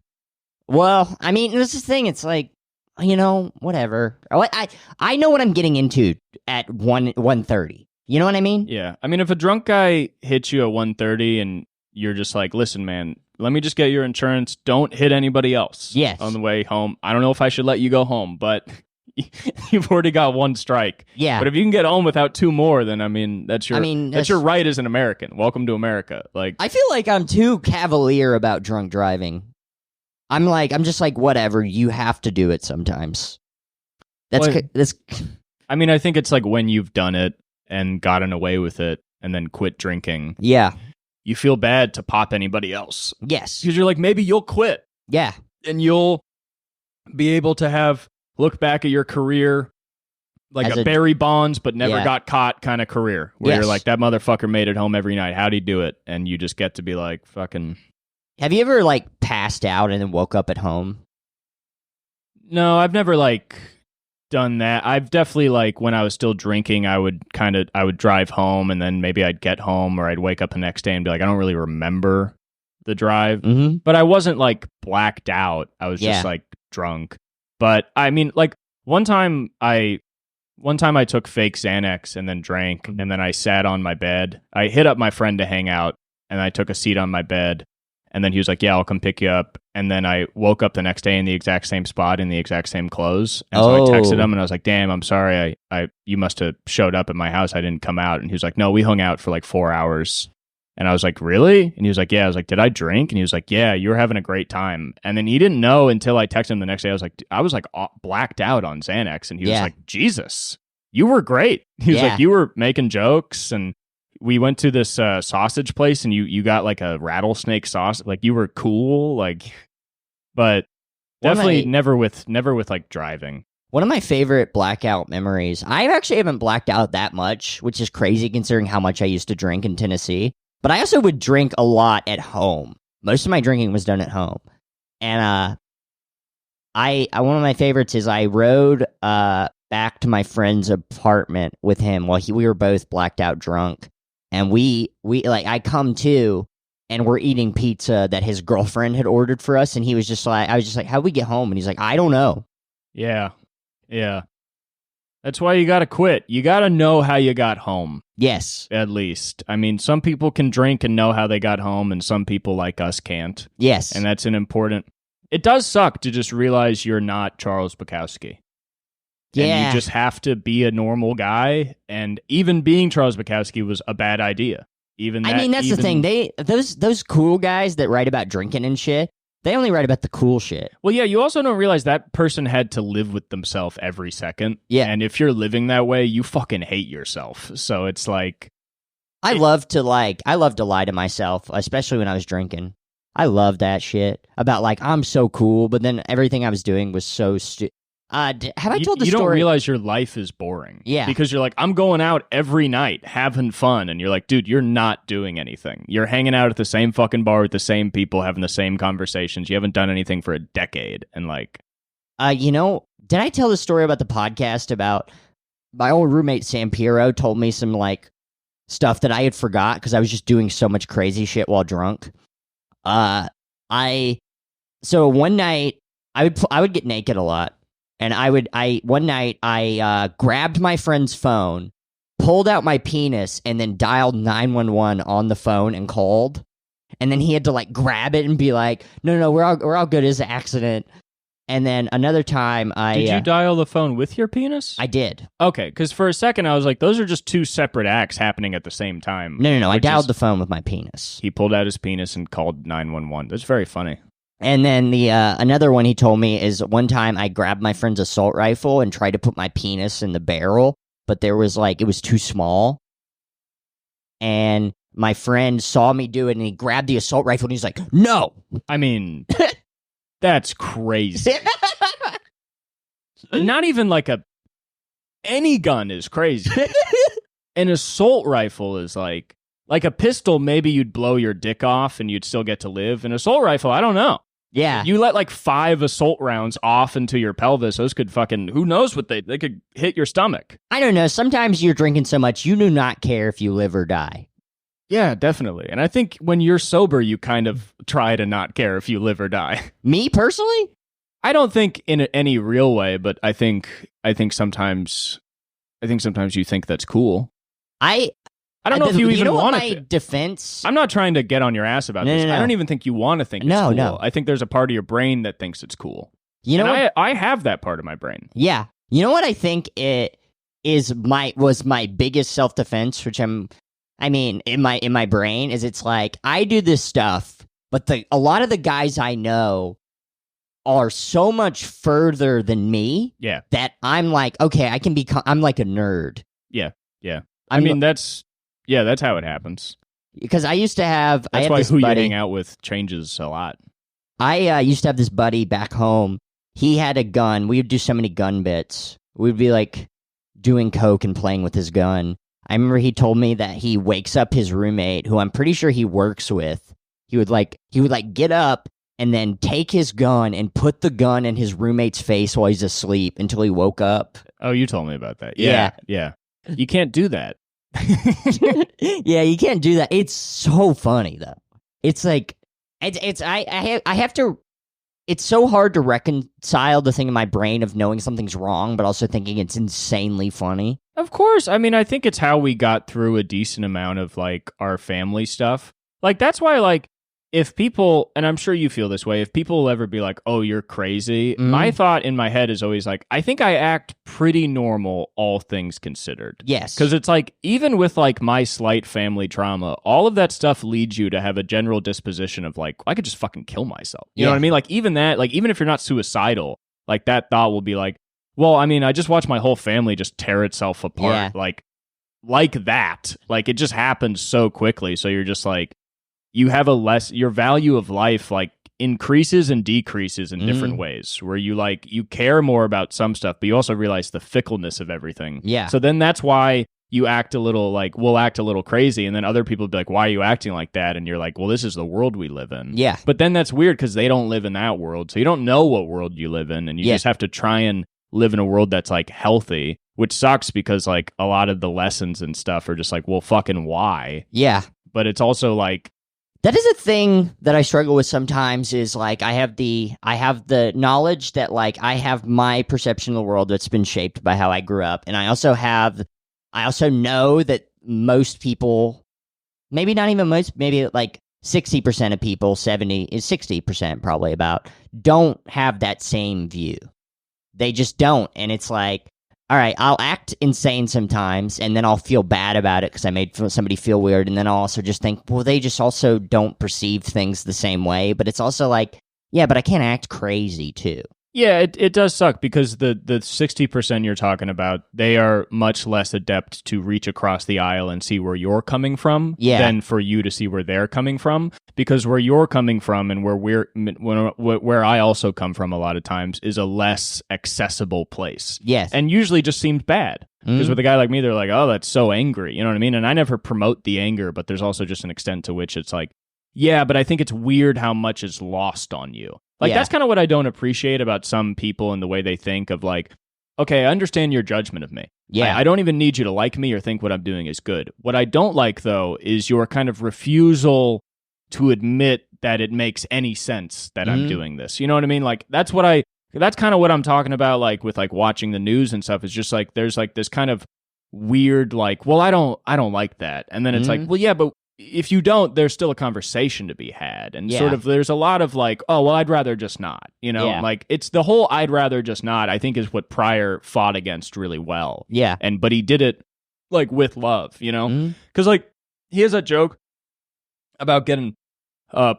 Well, I mean, this is the thing. It's like, whatever. I know what I'm getting into at 1:30. You know what I mean? Yeah. I mean, if a drunk guy hits you at 1:30 and you're just like, listen, man, let me just get your insurance. Don't hit anybody else. Yes. On the way home. I don't know if I should let you go home, but you've already got one strike. Yeah. But if you can get home without two more, then that's your right as an American. Welcome to America. Like, I feel like I'm too cavalier about drunk driving. I'm just like, whatever. You have to do it sometimes. That's. I mean, I think it's like when you've done it and gotten away with it and then quit drinking. Yeah. You feel bad to pop anybody else. Yes. Because you're like, maybe you'll quit. Yeah. And you'll be able to look back at your career like a Barry Bonds but never got caught kind of career. Where you're like, that motherfucker made it home every night. How'd he do it? And you just get to be like, fucking... Have you ever, like, passed out and then woke up at home? No, I've never, like... done that. I've definitely, like, when I was still drinking, I would drive home and then maybe I'd get home or I'd wake up the next day and be like, I don't really remember the drive. Mm-hmm. But I wasn't like blacked out. I was just like drunk. But I mean, like one time I took fake Xanax and then drank and then I sat on my bed. I hit up my friend to hang out and I took a seat on my bed. And then he was like, yeah, I'll come pick you up. And then I woke up the next day in the exact same spot in the exact same clothes. And so I texted him and I was like, damn, I'm sorry. You must have showed up at my house. I didn't come out. And he was like, no, we hung out for like 4 hours. And I was like, really? And he was like, yeah. I was like, did I drink? And he was like, yeah, you were having a great time. And then he didn't know until I texted him the next day. I was like blacked out on Xanax. And he was like, Jesus, you were great. He was like, you were making jokes and we went to this sausage place and you got like a rattlesnake sauce. Like you were cool. Like, but definitely never with like driving. One of my favorite blackout memories. I actually haven't blacked out that much, which is crazy considering how much I used to drink in Tennessee. But I also would drink a lot at home. Most of my drinking was done at home. And I one of my favorites is I rode back to my friend's apartment with him while we were both blacked out drunk. And we like, I come to, and we're eating pizza that his girlfriend had ordered for us. And he was just like, I was just like, how'd we get home? And he's like, I don't know. Yeah. Yeah. That's why you got to quit. You got to know how you got home. Yes. At least. I mean, some people can drink and know how they got home, and some people like us can't. Yes. And that's an important... It does suck to just realize you're not Charles Bukowski. Yeah. And you just have to be a normal guy, and even being Charles Bukowski was a bad idea. That's the thing. Those cool guys that write about drinking and shit, they only write about the cool shit. Well, yeah, you also don't realize that person had to live with themselves every second. Yeah. And if you're living that way, you fucking hate yourself. So it's like... I love to lie to myself, especially when I was drinking. I love that shit. About like, I'm so cool, but then everything I was doing was so stupid. Have I told the story? You don't realize your life is boring. Yeah. Because you're like, I'm going out every night having fun. And you're like, dude, you're not doing anything. You're hanging out at the same fucking bar with the same people, having the same conversations. You haven't done anything for a decade. And like... did I tell the story about the podcast about my old roommate Sam Piero told me some like stuff that I had forgot because I was just doing so much crazy shit while drunk. So one night I would get naked a lot. And one night I grabbed my friend's phone, pulled out my penis, and then dialed 911 on the phone and called. And then he had to like grab it and be like, no, we're all good. It's an accident. And then another time Did you dial the phone with your penis? I did. Okay, because for a second I was like, those are just two separate acts happening at the same time. No. I dialed the phone with my penis. He pulled out his penis and called 911. That's very funny. And then the another one he told me is one time I grabbed my friend's assault rifle and tried to put my penis in the barrel, but it was too small. And my friend saw me do it and he grabbed the assault rifle and he's like, no. I mean, That's crazy. Not even like any gun is crazy. An assault rifle is like a pistol, maybe you'd blow your dick off and you'd still get to live. An assault rifle, I don't know. Yeah. You let like 5 assault rounds off into your pelvis, those could fucking, who knows what they could hit your stomach. I don't know. Sometimes you're drinking so much, you do not care if you live or die. Yeah, definitely. And I think when you're sober, you kind of try to not care if you live or die. Me personally? I don't think in any real way, but I think sometimes you think that's cool. I don't know if you even want to. Defense. I'm not trying to get on your ass about this. No. I don't even think you want to think it's cool. No. I think there's a part of your brain that thinks it's cool. You know, I have that part of my brain. Yeah. You know what I think was my biggest self-defense, which in my brain is, it's like I do this stuff, but a lot of the guys I know are so much further than me. Yeah. That I'm like, okay, I'm like a nerd. Yeah. That's how it happens. Because I used to have... That's why who you hang out with changes a lot. I used to have this buddy back home. He had a gun. We would do so many gun bits. We'd be like doing coke and playing with his gun. I remember he told me that he wakes up his roommate, who I'm pretty sure he works with. He would get up and then take his gun and put the gun in his roommate's face while he's asleep until he woke up. Oh, you told me about that. Yeah. You can't do that. Yeah, you can't do that. It's so funny though. It's like I have to. It's so hard to reconcile the thing in my brain of knowing something's wrong, but also thinking it's insanely funny. Of course, I mean, I think it's how we got through a decent amount of like our family stuff. Like that's why, like, if people, and I'm sure you feel this way, if people will ever be like, oh, you're crazy, my thought in my head is always like, I think I act pretty normal, all things considered. Yes. Because it's like, even with like my slight family trauma, all of that stuff leads you to have a general disposition of like, I could just fucking kill myself. You know what I mean? Like even that, like even if you're not suicidal, like that thought will be like, well, I mean, I just watched my whole family just tear itself apart. Yeah. Like that. Like it just happens so quickly. So you're just like, you have your value of life like increases and decreases in different ways, where you care more about some stuff, but you also realize the fickleness of everything. Yeah. So then that's why you act a little like, we'll act a little crazy. And then other people will be like, why are you acting like that? And you're like, well, this is the world we live in. Yeah. But then that's weird because they don't live in that world. So you don't know what world you live in. And you just have to try and live in a world that's like healthy, which sucks because like a lot of the lessons and stuff are just like, well, fucking why? Yeah. But it's also like, that is a thing that I struggle with sometimes, is like I have the knowledge that like I have my perception of the world that's been shaped by how I grew up, and I also know that most people, maybe not even most, maybe like 60% of people, 60% probably about, don't have that same view. They just don't, and it's like, all right, I'll act insane sometimes, and then I'll feel bad about it because I made somebody feel weird, and then I'll also just think, well, they just also don't perceive things the same way. But it's also like, yeah, but I can't act crazy too. Yeah, it does suck because the 60% you're talking about, they are much less adept to reach across the aisle and see where you're coming from than for you to see where they're coming from. Because where you're coming from and where I also come from a lot of times is a less accessible place. Yes. And usually just seems bad. Because with a guy like me, they're like, oh, that's so angry. You know what I mean? And I never promote the anger, but there's also just an extent to which it's like, yeah, but I think it's weird how much is lost on you. Like, that's kind of what I don't appreciate about some people and the way they think of like, okay, I understand your judgment of me. Yeah. I don't even need you to like me or think what I'm doing is good. What I don't like, though, is your kind of refusal to admit that it makes any sense that I'm doing this. You know what I mean? Like, that's kind of what I'm talking about, like, with, like, watching the news and stuff. It's just, like, there's, like, this kind of weird, like, well, I don't like that. And then it's like, well, yeah, but if you don't, there's still a conversation to be had. And sort of there's a lot of like, oh, well, I'd rather just not, you know, like it's the whole I'd rather just not, I think is what Pryor fought against really well. Yeah. But he did it like with love, you know, because like he has that joke about getting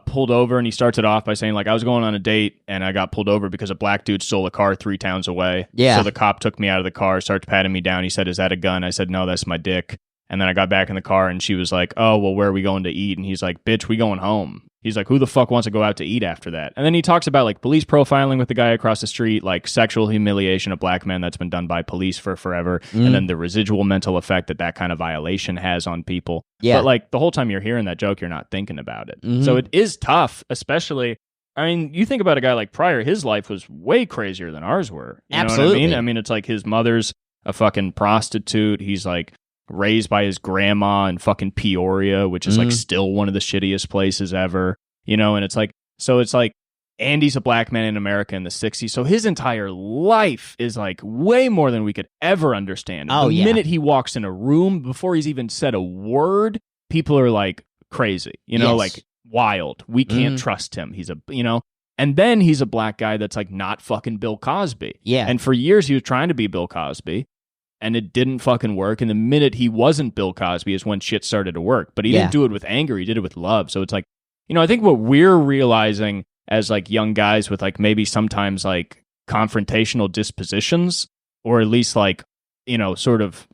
pulled over, and he starts it off by saying like, I was going on a date and I got pulled over because a black dude stole a car 3 towns away. Yeah. So the cop took me out of the car, started patting me down. He said, is that a gun? I said, no, that's my dick. And then I got back in the car and she was like, oh, well, where are we going to eat? And he's like, bitch, we going home. He's like, who the fuck wants to go out to eat after that? And then he talks about like police profiling with the guy across the street, like sexual humiliation of black men that's been done by police for forever. And then the residual mental effect that kind of violation has on people. Yeah. But like the whole time you're hearing that joke, you're not thinking about it. So it is tough, especially, I mean, you think about a guy like Pryor, his life was way crazier than ours were. You know what I mean? I mean, it's like his mother's a fucking prostitute. He's like raised by his grandma in fucking Peoria, which is like still one of the shittiest places ever, you know? And it's like, so it's like, and he's a black man in America in the 60s. So his entire life is like way more than we could ever understand. The minute he walks in a room, before he's even said a word, people are like crazy, you know, like wild. We can't trust him. He's you know, and then he's a black guy that's like not fucking Bill Cosby. Yeah. And for years he was trying to be Bill Cosby. And it didn't fucking work. And the minute he wasn't Bill Cosby is when shit started to work. But he didn't do it with anger. He did it with love. So it's like, you know, I think what we're realizing as like young guys with like maybe sometimes like confrontational dispositions, or at least like, you know, sort of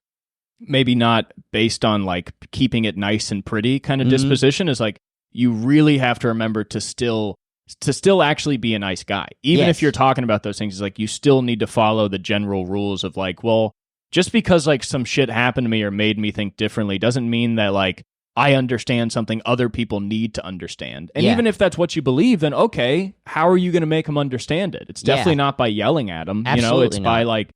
maybe not based on like keeping it nice and pretty kind of disposition, is like, you really have to remember to still actually be a nice guy. Even if you're talking about those things, it's like you still need to follow the general rules of like, well, just because like some shit happened to me or made me think differently doesn't mean that like I understand something other people need to understand. And even if that's what you believe, then okay, how are you going to make them understand it? It's definitely not by yelling at them. You know, it's by like,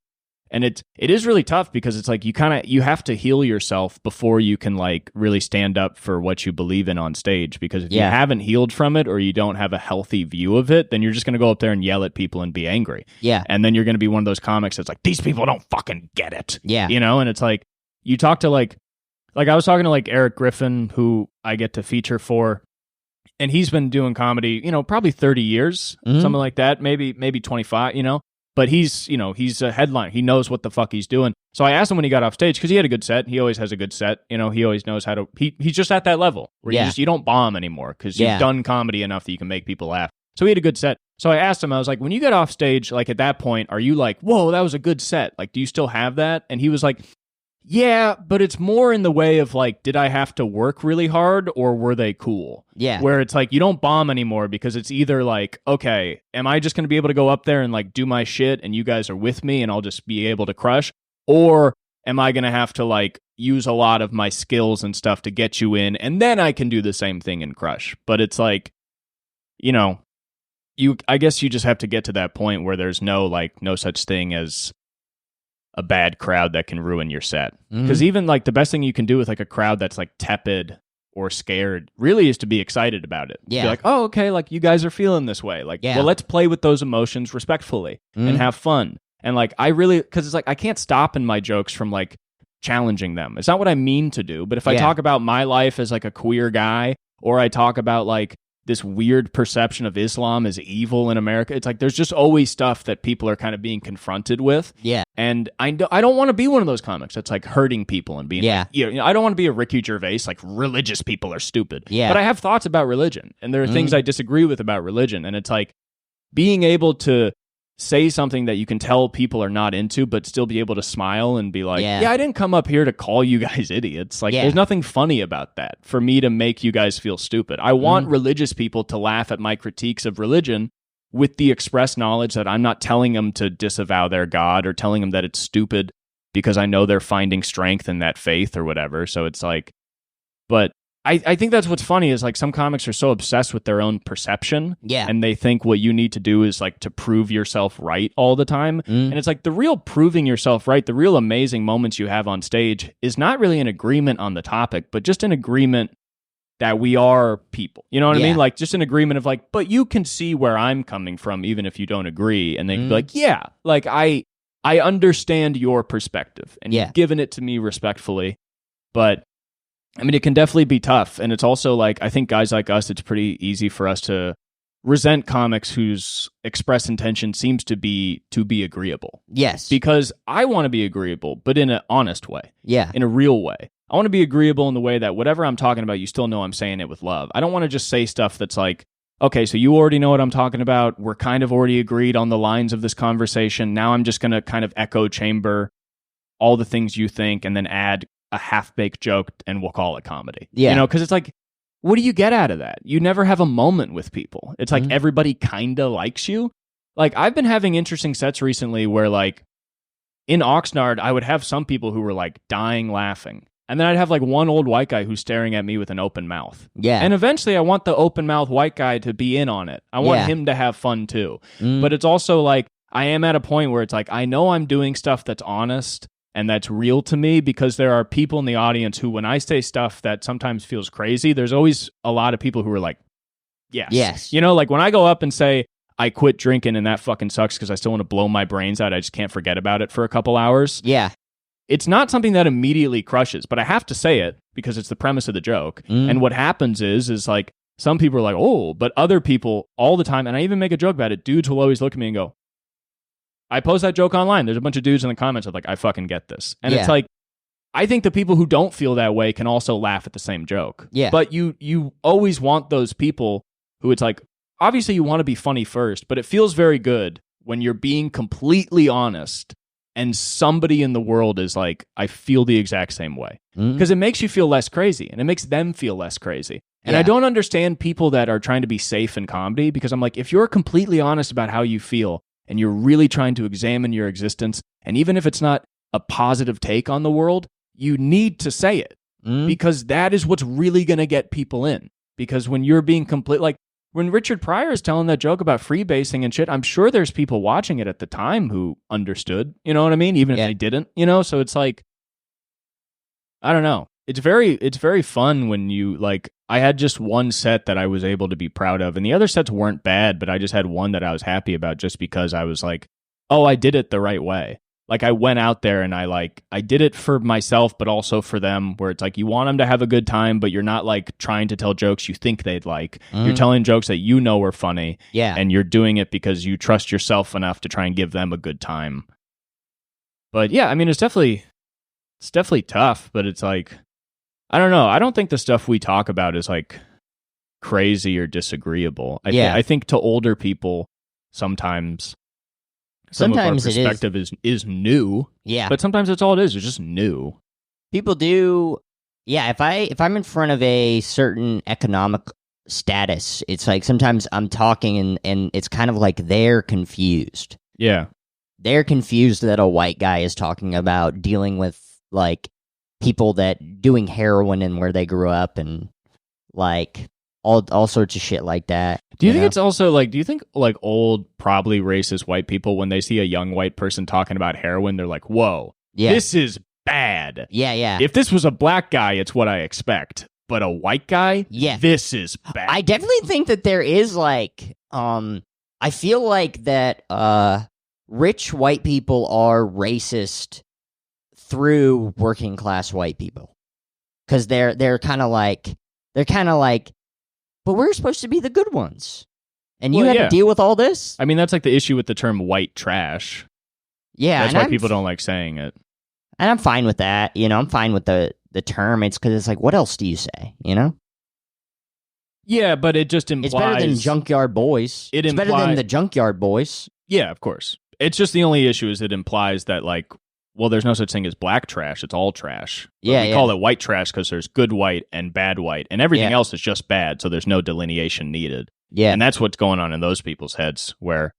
and it is really tough because it's like you have to heal yourself before you can like really stand up for what you believe in on stage. Because if you haven't healed from it, or you don't have a healthy view of it, then you're just going to go up there and yell at people and be angry. Yeah. And then you're going to be one of those comics that's like, these people don't fucking get it. Yeah. You know, and it's like, you talk to like I was talking to like Eric Griffin, who I get to feature for, and he's been doing comedy, you know, probably 30 years, something like that, maybe 25, you know. But he's a headliner. He knows what the fuck he's doing. So I asked him when he got off stage, because he had a good set. He always has a good set. You know, he always knows how to. He's just at that level where you don't bomb anymore because you've done comedy enough that you can make people laugh. So he had a good set. So I asked him, I was like, when you get off stage, like at that point, are you like, whoa, that was a good set? Like, do you still have that? And he was like, yeah, but it's more in the way of like, did I have to work really hard or were they cool? Yeah. Where it's like, you don't bomb anymore because it's either like, okay, am I just going to be able to go up there and like do my shit and you guys are with me and I'll just be able to crush? Or am I going to have to like use a lot of my skills and stuff to get you in and then I can do the same thing and crush? But it's like, you know, I guess you just have to get to that point where there's no such thing as a bad crowd that can ruin your set. Because even like the best thing you can do with like a crowd that's like tepid or scared really is to be excited about it. Yeah. Be like, oh, okay, like you guys are feeling this way. Like, well, let's play with those emotions respectfully and have fun. And like, because it's like, I can't stop in my jokes from like challenging them. It's not what I mean to do. But if I talk about my life as like a queer guy, or I talk about like this weird perception of Islam as evil in America, it's like there's just always stuff that people are kind of being confronted with. Yeah. And I don't want to be one of those comics that's like hurting people and being like, you know, I don't want to be a Ricky Gervais, like religious people are stupid. Yeah. But I have thoughts about religion, and there are things I disagree with about religion. And it's like being able to say something that you can tell people are not into, but still be able to smile and be like, I didn't come up here to call you guys idiots. Like, there's nothing funny about that for me to make you guys feel stupid. I want religious people to laugh at my critiques of religion with the express knowledge that I'm not telling them to disavow their God or telling them that it's stupid because I know they're finding strength in that faith or whatever. So it's like, but I think that's what's funny is like some comics are so obsessed with their own perception. Yeah. And they think what you need to do is like to prove yourself right all the time. And it's like the real proving yourself right, the real amazing moments you have on stage is not really an agreement on the topic, but just an agreement that we are people. You know what I mean? Like just an agreement of like, but you can see where I'm coming from even if you don't agree. And they can be like, yeah, like I understand your perspective and you've given it to me respectfully. But I mean, it can definitely be tough. And it's also like, I think guys like us, it's pretty easy for us to resent comics whose express intention seems to be agreeable. Yes. Because I want to be agreeable, but in an honest way. Yeah. In a real way. I want to be agreeable in the way that whatever I'm talking about, you still know I'm saying it with love. I don't want to just say stuff that's like, okay, so you already know what I'm talking about. We're kind of already agreed on the lines of this conversation. Now I'm just going to kind of echo chamber all the things you think and then add a half-baked joke and we'll call it comedy. Yeah. You know, because it's like, what do you get out of that? You never have a moment with people. It's like everybody kind of likes you. Like, I've been having interesting sets recently where, like, in Oxnard, I would have some people who were, like, dying laughing. And then I'd have, like, one old white guy who's staring at me with an open mouth. Yeah. And eventually I want the open mouth white guy to be in on it. I want him to have fun, too. But it's also, like, I am at a point where it's like, I know I'm doing stuff that's honest and that's real to me, because there are people in the audience who, when I say stuff that sometimes feels crazy, there's always a lot of people who are like, yes. You know, like when I go up and say, I quit drinking and that fucking sucks because I still want to blow my brains out, I just can't forget about it for a couple hours. Yeah. It's not something that immediately crushes, but I have to say it because it's the premise of the joke. And what happens is like, some people are like, oh, but other people all the time, and I even make a joke about it, dudes will always look at me and go, I post that joke online. There's a bunch of dudes in the comments that are like, I fucking get this. And it's like, I think the people who don't feel that way can also laugh at the same joke. Yeah. But you always want those people who it's like, obviously you want to be funny first, but it feels very good when you're being completely honest and somebody in the world is like, I feel the exact same way. Because it makes you feel less crazy and it makes them feel less crazy. And I don't understand people that are trying to be safe in comedy, because I'm like, if you're completely honest about how you feel and you're really trying to examine your existence, and even if it's not a positive take on the world, you need to say it because that is what's really going to get people in. Because when you're being complete, like when Richard Pryor is telling that joke about freebasing and shit, I'm sure there's people watching it at the time who understood, you know what I mean? Even if they didn't, you know? So it's like, I don't know. It's very fun when you, like, I had just one set that I was able to be proud of, and the other sets weren't bad, but I just had one that I was happy about just because I was like, oh, I did it the right way. Like, I went out there and I did it for myself, but also for them, where it's like, you want them to have a good time, but you're not like trying to tell jokes you think they'd like. You're telling jokes that you know are funny. Yeah. And you're doing it because you trust yourself enough to try and give them a good time. But yeah, I mean, it's definitely tough, but it's like, I don't know. I don't think the stuff we talk about is like crazy or disagreeable. I think to older people, sometimes some of our perspective is new. Yeah. But sometimes that's all it is. It's just new. People do. Yeah. If I'm in front of a certain economic status, it's like sometimes I'm talking and it's kind of like they're confused. Yeah. They're confused that a white guy is talking about dealing with like people that doing heroin and where they grew up and like all sorts of shit like that. Do you think it's also like, do you think like old, probably racist white people, when they see a young white person talking about heroin, they're like, whoa, this is bad. Yeah, yeah. If this was a black guy, it's what I expect. But a white guy, this is bad. I definitely think that there is like, I feel like that rich white people are racist through working class white people, because they're kind of like, but we're supposed to be the good ones, and you had to deal with all this. I mean, that's like the issue with the term white trash. Yeah, that's why people don't like saying it. And I'm fine with that. You know, I'm fine with the term. It's because it's like, what else do you say? You know? Yeah, but it just implies it's better than junkyard boys. It's better than the junkyard boys. Yeah, of course. It's just the only issue is it implies that like, well, there's no such thing as black trash. It's all trash. But we call it white trash because there's good white and bad white, and everything else is just bad, so there's no delineation needed. Yeah. And that's what's going on in those people's heads where,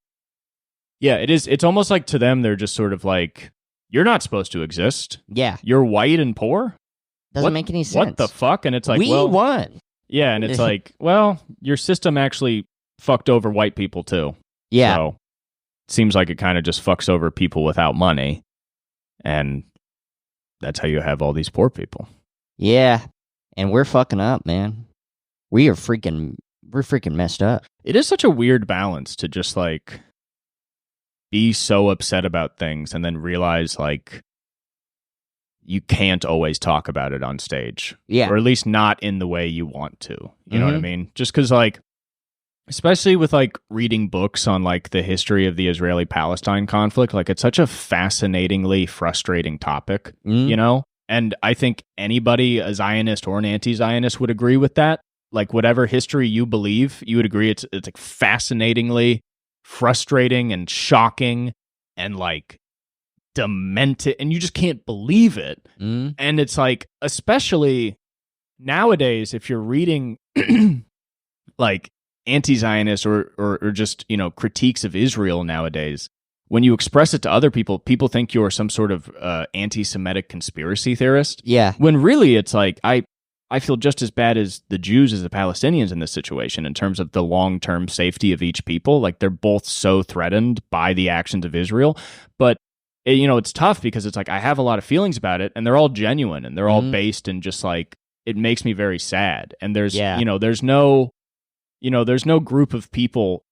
it is. It's almost like to them, they're just sort of like, you're not supposed to exist. Yeah. You're white and poor? Doesn't make any sense. What the fuck? And it's like, we won. Yeah, and it's like, well, your system actually fucked over white people too. Yeah. So it seems like it kind of just fucks over people without money. And that's how you have all these poor people. Yeah. And we're fucking up, man. We're freaking messed up. It is such a weird balance to just like be so upset about things and then realize like you can't always talk about it on stage. Yeah. Or at least not in the way you want to. You know what I mean? Just because like, especially with like reading books on like the history of the Israeli-Palestine conflict, like it's such a fascinatingly frustrating topic, you know? And I think anybody, a Zionist or an anti-Zionist, would agree with that. Like whatever history you believe, you would agree it's like fascinatingly frustrating and shocking and like demented, and you just can't believe it. Mm. And it's like, especially nowadays, if you're reading like anti-Zionist or just, critiques of Israel nowadays, when you express it to other people, people think you're some sort of anti-Semitic conspiracy theorist. Yeah. When really it's like, I feel just as bad as the Jews as the Palestinians in this situation in terms of the long-term safety of each people. Like, they're both so threatened by the actions of Israel. But, it's tough because it's like, I have a lot of feelings about it, and they're all genuine, and they're all based in just like, it makes me very sad. And there's, there's no group of people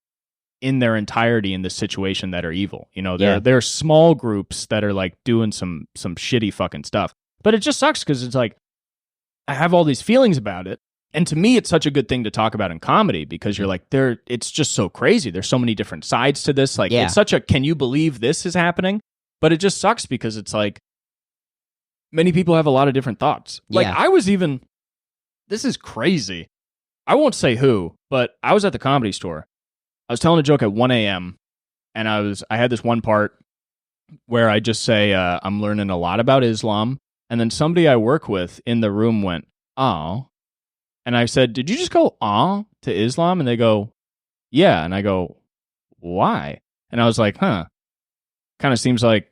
in their entirety in this situation that are evil. There are small groups that are like doing some shitty fucking stuff. But it just sucks because it's like, I have all these feelings about it. And to me, it's such a good thing to talk about in comedy because you're like, it's just so crazy. There's so many different sides to this. Like, it's such a, can you believe this is happening? But it just sucks because it's like, many people have a lot of different thoughts. Like, this is crazy. I won't say who, but I was at the Comedy Store. I was telling a joke at 1 a.m. and I had this one part where I just say, I'm learning a lot about Islam. And then somebody I work with in the room went, "Oh." And I said, "Did you just go, to Islam?" And they go, "Yeah." And I go, "Why?" And I was like, kind of seems like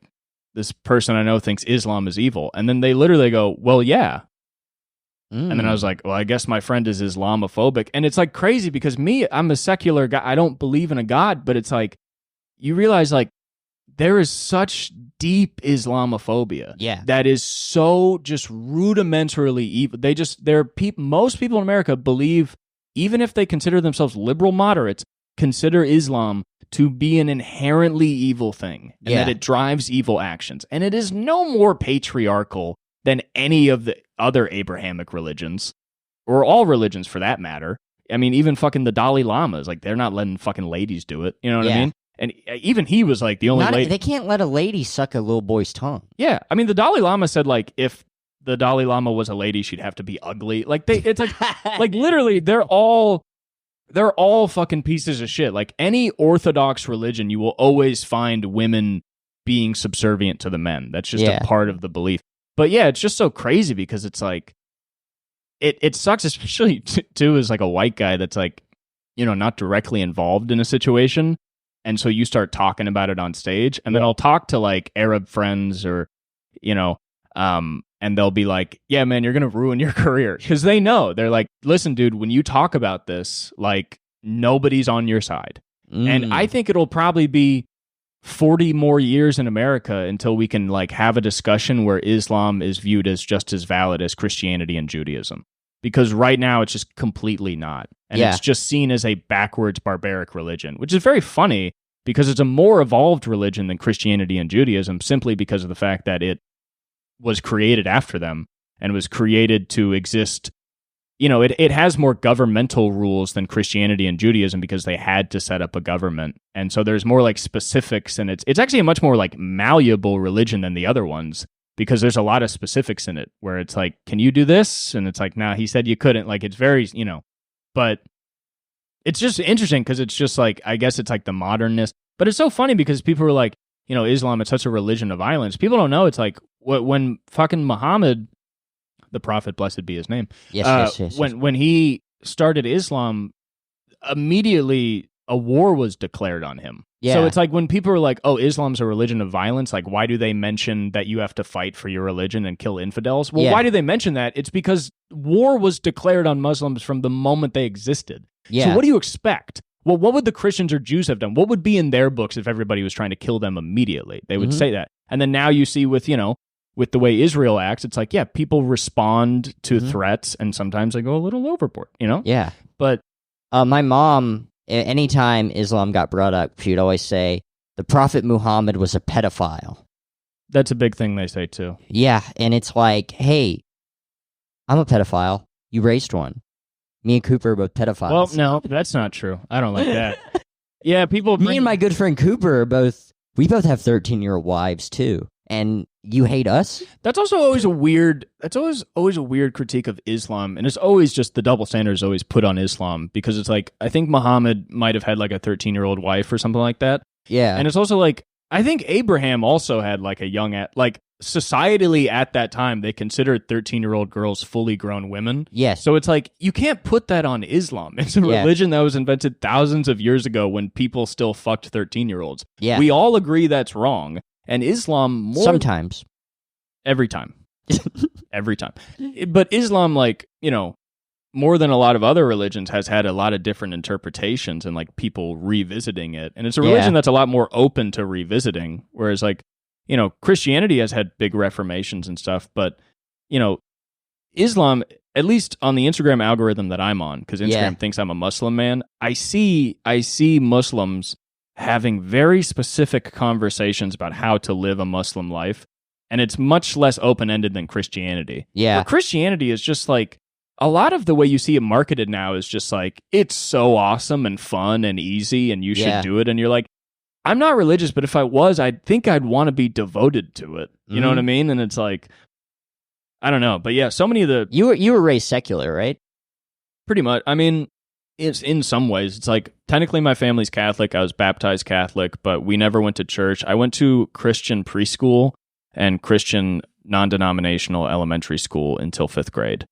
this person I know thinks Islam is evil. And then they literally go, "Well, yeah." And then I was like, well, I guess my friend is Islamophobic. And it's like crazy because I'm a secular guy. I don't believe in a God, but it's like, you realize like there is such deep Islamophobia. Yeah. That is so just rudimentarily evil. Most people in America believe, even if they consider themselves liberal moderates, consider Islam to be an inherently evil thing and that it drives evil actions. And it is no more patriarchal than any of the other Abrahamic religions, or all religions for that matter. I mean, even fucking the Dalai Lamas, like, they're not letting fucking ladies do it. You know what I mean? And even he was like the only lady. They can't let a lady suck a little boy's tongue. Yeah. I mean, the Dalai Lama said, like, if the Dalai Lama was a lady, she'd have to be ugly. Like, it's like, like, literally, they're all fucking pieces of shit. Like, any Orthodox religion, you will always find women being subservient to the men. That's just a part of the belief. But yeah, it's just so crazy because it's like, it sucks, especially too, as like a white guy that's like, not directly involved in a situation. And so you start talking about it on stage, and then I'll talk to like Arab friends or, and they'll be like, yeah, man, you're going to ruin your career. Because they know, they're like, listen, dude, when you talk about this, like, nobody's on your side. And I think it'll probably be 40 more years in America until we can like have a discussion where Islam is viewed as just as valid as Christianity and Judaism. Because right now it's just completely not. And it's just seen as a backwards barbaric religion, which is very funny because it's a more evolved religion than Christianity and Judaism, simply because of the fact that it was created after them and was created to exist. It has more governmental rules than Christianity and Judaism because they had to set up a government. And so there's more like specifics, and it's actually a much more like malleable religion than the other ones because there's a lot of specifics in it where it's like, can you do this? And it's like, nah, he said you couldn't. Like, it's very, but it's just interesting because it's just like, I guess it's like the modernness. But it's so funny because people are like, Islam, it's such a religion of violence. People don't know it's like when fucking Muhammad, the Prophet, blessed be his name. Yes. When he started Islam, immediately a war was declared on him. Yeah. So it's like when people are like, oh, Islam's a religion of violence, like, why do they mention that you have to fight for your religion and kill infidels? Well, why do they mention that? It's because war was declared on Muslims from the moment they existed. Yeah. So what do you expect? Well, what would the Christians or Jews have done? What would be in their books if everybody was trying to kill them immediately? They would say that. And then now you see with the way Israel acts, it's like, people respond to threats, and sometimes they go a little overboard, Yeah. But my mom, anytime Islam got brought up, she'd always say, the Prophet Muhammad was a pedophile. That's a big thing they say, too. Yeah, and it's like, hey, I'm a pedophile. You raised one. Me and Cooper are both pedophiles. Well, no, that's not true. I don't like that. Yeah, Me and my good friend Cooper we both have 13-year-old wives, too. And you hate us? That's also always a weird. That's always a weird critique of Islam, and it's always just the double standard is always put on Islam because it's like I think Muhammad might have had like a 13-year-old wife or something like that. Yeah, and it's also like I think Abraham also had like a young, like societally at that time, they considered 13-year-old girls fully grown women. Yes. So it's like, you can't put that on Islam. It's a religion that was invented thousands of years ago when people still fucked 13-year-olds. Yeah. We all agree that's wrong. And Islam sometimes. Every time. Every time. But Islam, like, you know, more than a lot of other religions, has had a lot of different interpretations and like people revisiting it. And it's a religion that's a lot more open to revisiting. Whereas like, you know, Christianity has had big reformations and stuff. But, you know, Islam, at least on the Instagram algorithm that I'm on, because Instagram thinks I'm a Muslim man, I see Muslims having very specific conversations about how to live a Muslim life. And it's much less open-ended than Christianity. Yeah. Where Christianity is just like, a lot of the way you see it marketed now is just like, it's so awesome and fun and easy and you should do it. And you're like, I'm not religious, but if I was, I think I'd want to be devoted to it. You know what I mean? And it's like, I don't know. But yeah, so many of the... You were raised secular, right? Pretty much. I mean, it's in some ways. It's like, technically my family's Catholic. I was baptized Catholic, but we never went to church. I went to Christian preschool and Christian non-denominational elementary school until 5th grade.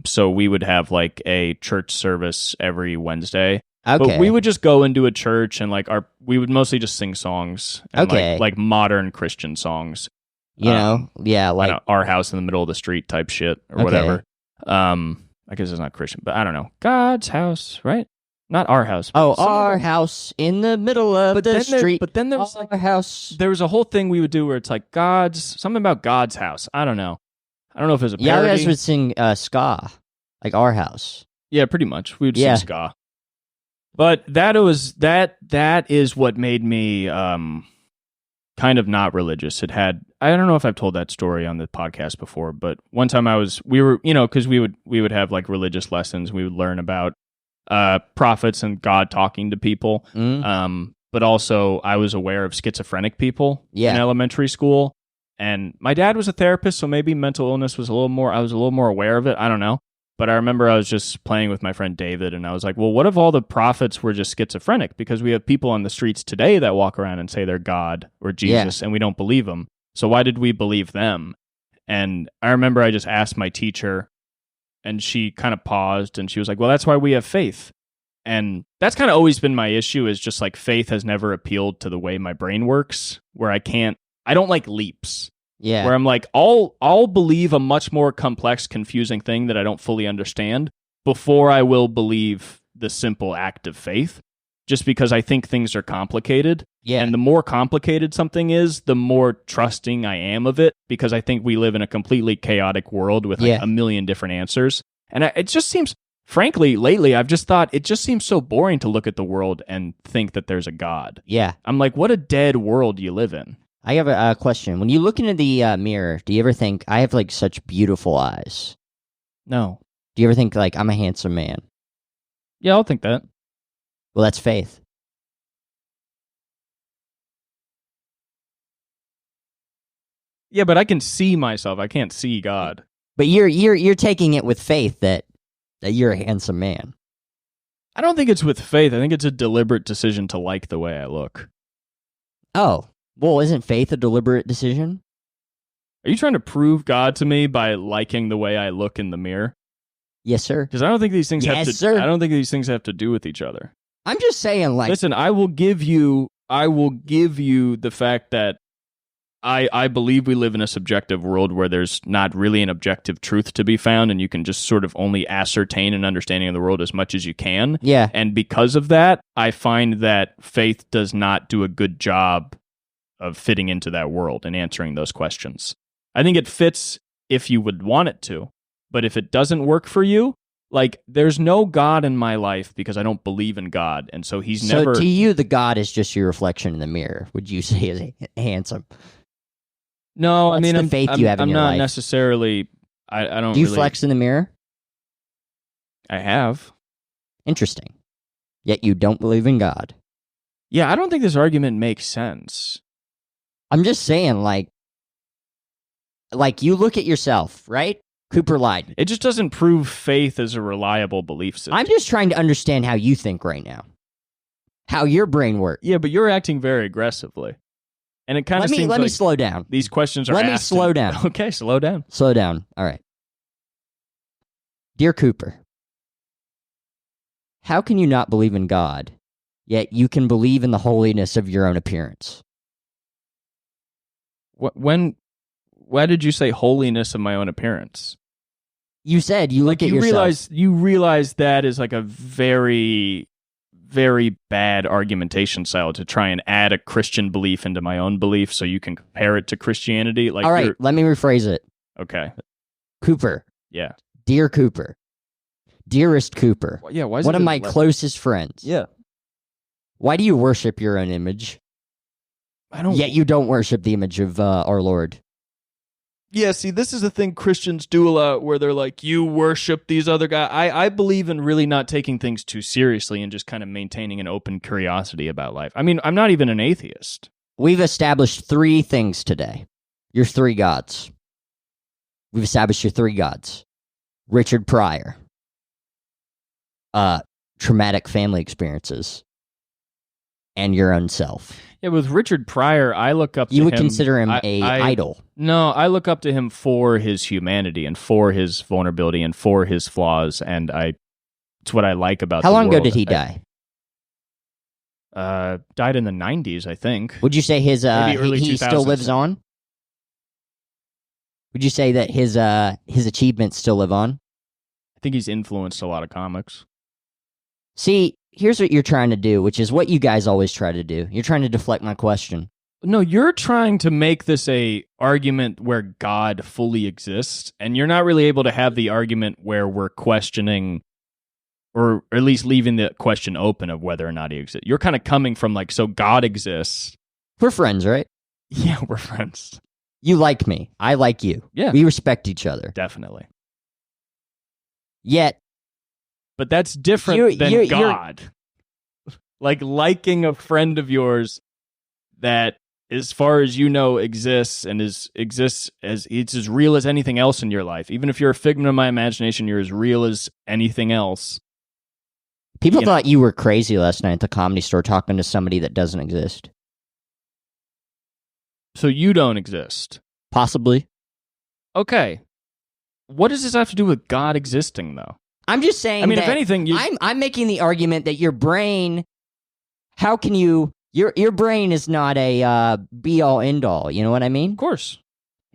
So we would have like a church service every Wednesday. Okay. But we would just go into a church and like we would mostly just sing songs. And like modern Christian songs. You know? Yeah, like Our House in the Middle of the Street type shit or whatever. I guess it's not Christian, but I don't know. God's house, right? Not our house. Oh, our house in the middle of the street. But then there was like our house. There was a whole thing we would do where it's like something about God's house. I don't know. I don't know if it was a parody. Yeah, you guys would sing ska, like Our House. Yeah, pretty much. We would sing ska. But that is what made me kind of not religious. I don't know if I've told that story on the podcast before, but one time we were, you know, because we would have like religious lessons. We would learn about prophets and God talking to people. But also I was aware of schizophrenic people in elementary school. And my dad was a therapist, so maybe mental illness was I was a little more aware of it. I don't know. But I remember I was just playing with my friend David, and I was like, well, what if all the prophets were just schizophrenic? Because we have people on the streets today that walk around and say they're God or Jesus, and we don't believe them. So why did we believe them? And I remember I just asked my teacher, and she kind of paused, and she was like, well, that's why we have faith. And that's kind of always been my issue, is just like faith has never appealed to the way my brain works, where I don't like leaps. Yeah. Where I'm like, I'll believe a much more complex, confusing thing that I don't fully understand before I will believe the simple act of faith, just because I think things are complicated. Yeah. And the more complicated something is, the more trusting I am of it, because I think we live in a completely chaotic world with like a million different answers. And it just seems, frankly, lately, I've just thought it just seems so boring to look at the world and think that there's a God. Yeah. I'm like, what a dead world you live in. I have a question. When you look into the mirror, do you ever think, I have like such beautiful eyes? No. Do you ever think like, I'm a handsome man? Yeah, I'll think that. Well, that's faith. Yeah, but I can see myself. I can't see God. But you're taking it with faith that you're a handsome man. I don't think it's with faith. I think it's a deliberate decision to like the way I look. Oh. Well, isn't faith a deliberate decision? Are you trying to prove God to me by liking the way I look in the mirror? Yes, sir. Because I don't think these things sir. I don't think these things have to do with each other. I'm just saying, like, listen, I will give you the fact that I believe we live in a subjective world where there's not really an objective truth to be found, and you can just sort of only ascertain an understanding of the world as much as you can. Yeah. And because of that, I find that faith does not do a good job of fitting into that world and answering those questions. I think it fits if you would want it to, but if it doesn't work for you, like, there's no God in my life because I don't believe in God, and so he's never... So to you, the God is just your reflection in the mirror, would you say is handsome? No, What's I mean, the faith you have in I'm your not life? necessarily... I don't Do you really... flex in the mirror? I have. Interesting. Yet you don't believe in God. Yeah, I don't think this argument makes sense. I'm just saying, like you look at yourself, right? Cooper lied. It just doesn't prove faith as a reliable belief system. I'm just trying to understand how you think right now. How your brain works. Yeah, but you're acting very aggressively. And it kind of seems let like me slow down. these questions are Let me asked slow down. Okay, slow down. Slow down. All right. Dear Cooper, how can you not believe in God, yet you can believe in the holiness of your own appearance? Why did you say holiness of my own appearance? You said you look at yourself. You realize that is like a very, very bad argumentation style to try and add a Christian belief into my own belief so you can compare it to Christianity. Like, all right, let me rephrase it. Okay. Cooper. Yeah. Dear Cooper. Dearest Cooper. Yeah, why is one it of my closest friends. Yeah. Why do you worship your own image? I don't. Yet you don't worship the image of our Lord. Yeah, see, this is the thing Christians do a lot where they're like, you worship these other guys. I believe in really not taking things too seriously and just kind of maintaining an open curiosity about life. I mean, I'm not even an atheist. We've established 3 things today. Your 3 gods. We've established your 3 gods. Richard Pryor. Traumatic family experiences. And your own self. Yeah, with Richard Pryor, I look up to him. You would consider him an idol. No, I look up to him for his humanity and for his vulnerability and for his flaws, and it's what I like about How the long world. ago did he die? Died in the 90s, I think. Would you say his Maybe early he 2000s. still lives on? Would you say that his achievements still live on? I think he's influenced a lot of comics. See, here's what you're trying to do, which is what you guys always try to do. You're trying to deflect my question. No, you're trying to make this a argument where God fully exists, and you're not really able to have the argument where we're questioning, or at least leaving the question open of whether or not he exists. You're kind of coming from like, so God exists. We're friends, right? Yeah, we're friends. You like me. I like you. Yeah. We respect each other. Definitely. Yet, but that's different than God. Like liking a friend of yours that, as far as you know, exists and exists as it's as real as anything else in your life. Even if you're a figment of my imagination, you're as real as anything else. People thought you were crazy last night at the Comedy Store talking to somebody that doesn't exist. So you don't exist? Possibly. Okay. What does this have to do with God existing, though? I'm just saying. I mean, that if anything, I'm making the argument that your brain. How can you? Your brain is not a be all end all. You know what I mean? Of course.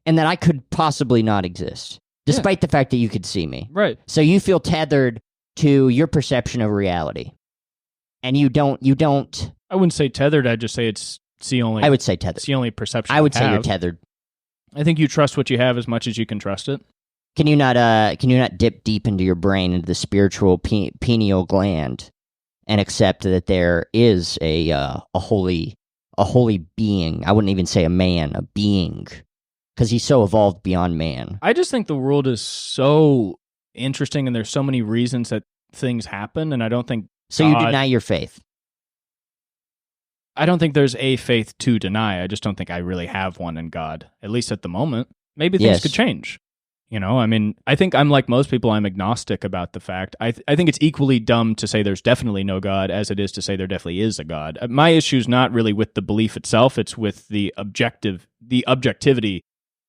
And that I could possibly not exist, despite the fact that you could see me. Right. So you feel tethered to your perception of reality, and you don't. I wouldn't say tethered. I'd just say it's the only. I would say tethered. It's the only perception. I would say have. you're tethered. I think you trust what you have as much as you can trust it. Can you not dip deep into your brain, into the spiritual pineal gland, and accept that there is a holy being? I wouldn't even say a man, a being, because he's so evolved beyond man. I just think the world is so interesting, and there's so many reasons that things happen, and I don't think. So you deny your faith? I don't think there's a faith to deny. I just don't think I really have one in God, at least at the moment. Maybe things could change. You know, I mean, I think I'm like most people, I'm agnostic about the fact. I think it's equally dumb to say there's definitely no God as it is to say there definitely is a God. My issue is not really with the belief itself. It's with the objectivity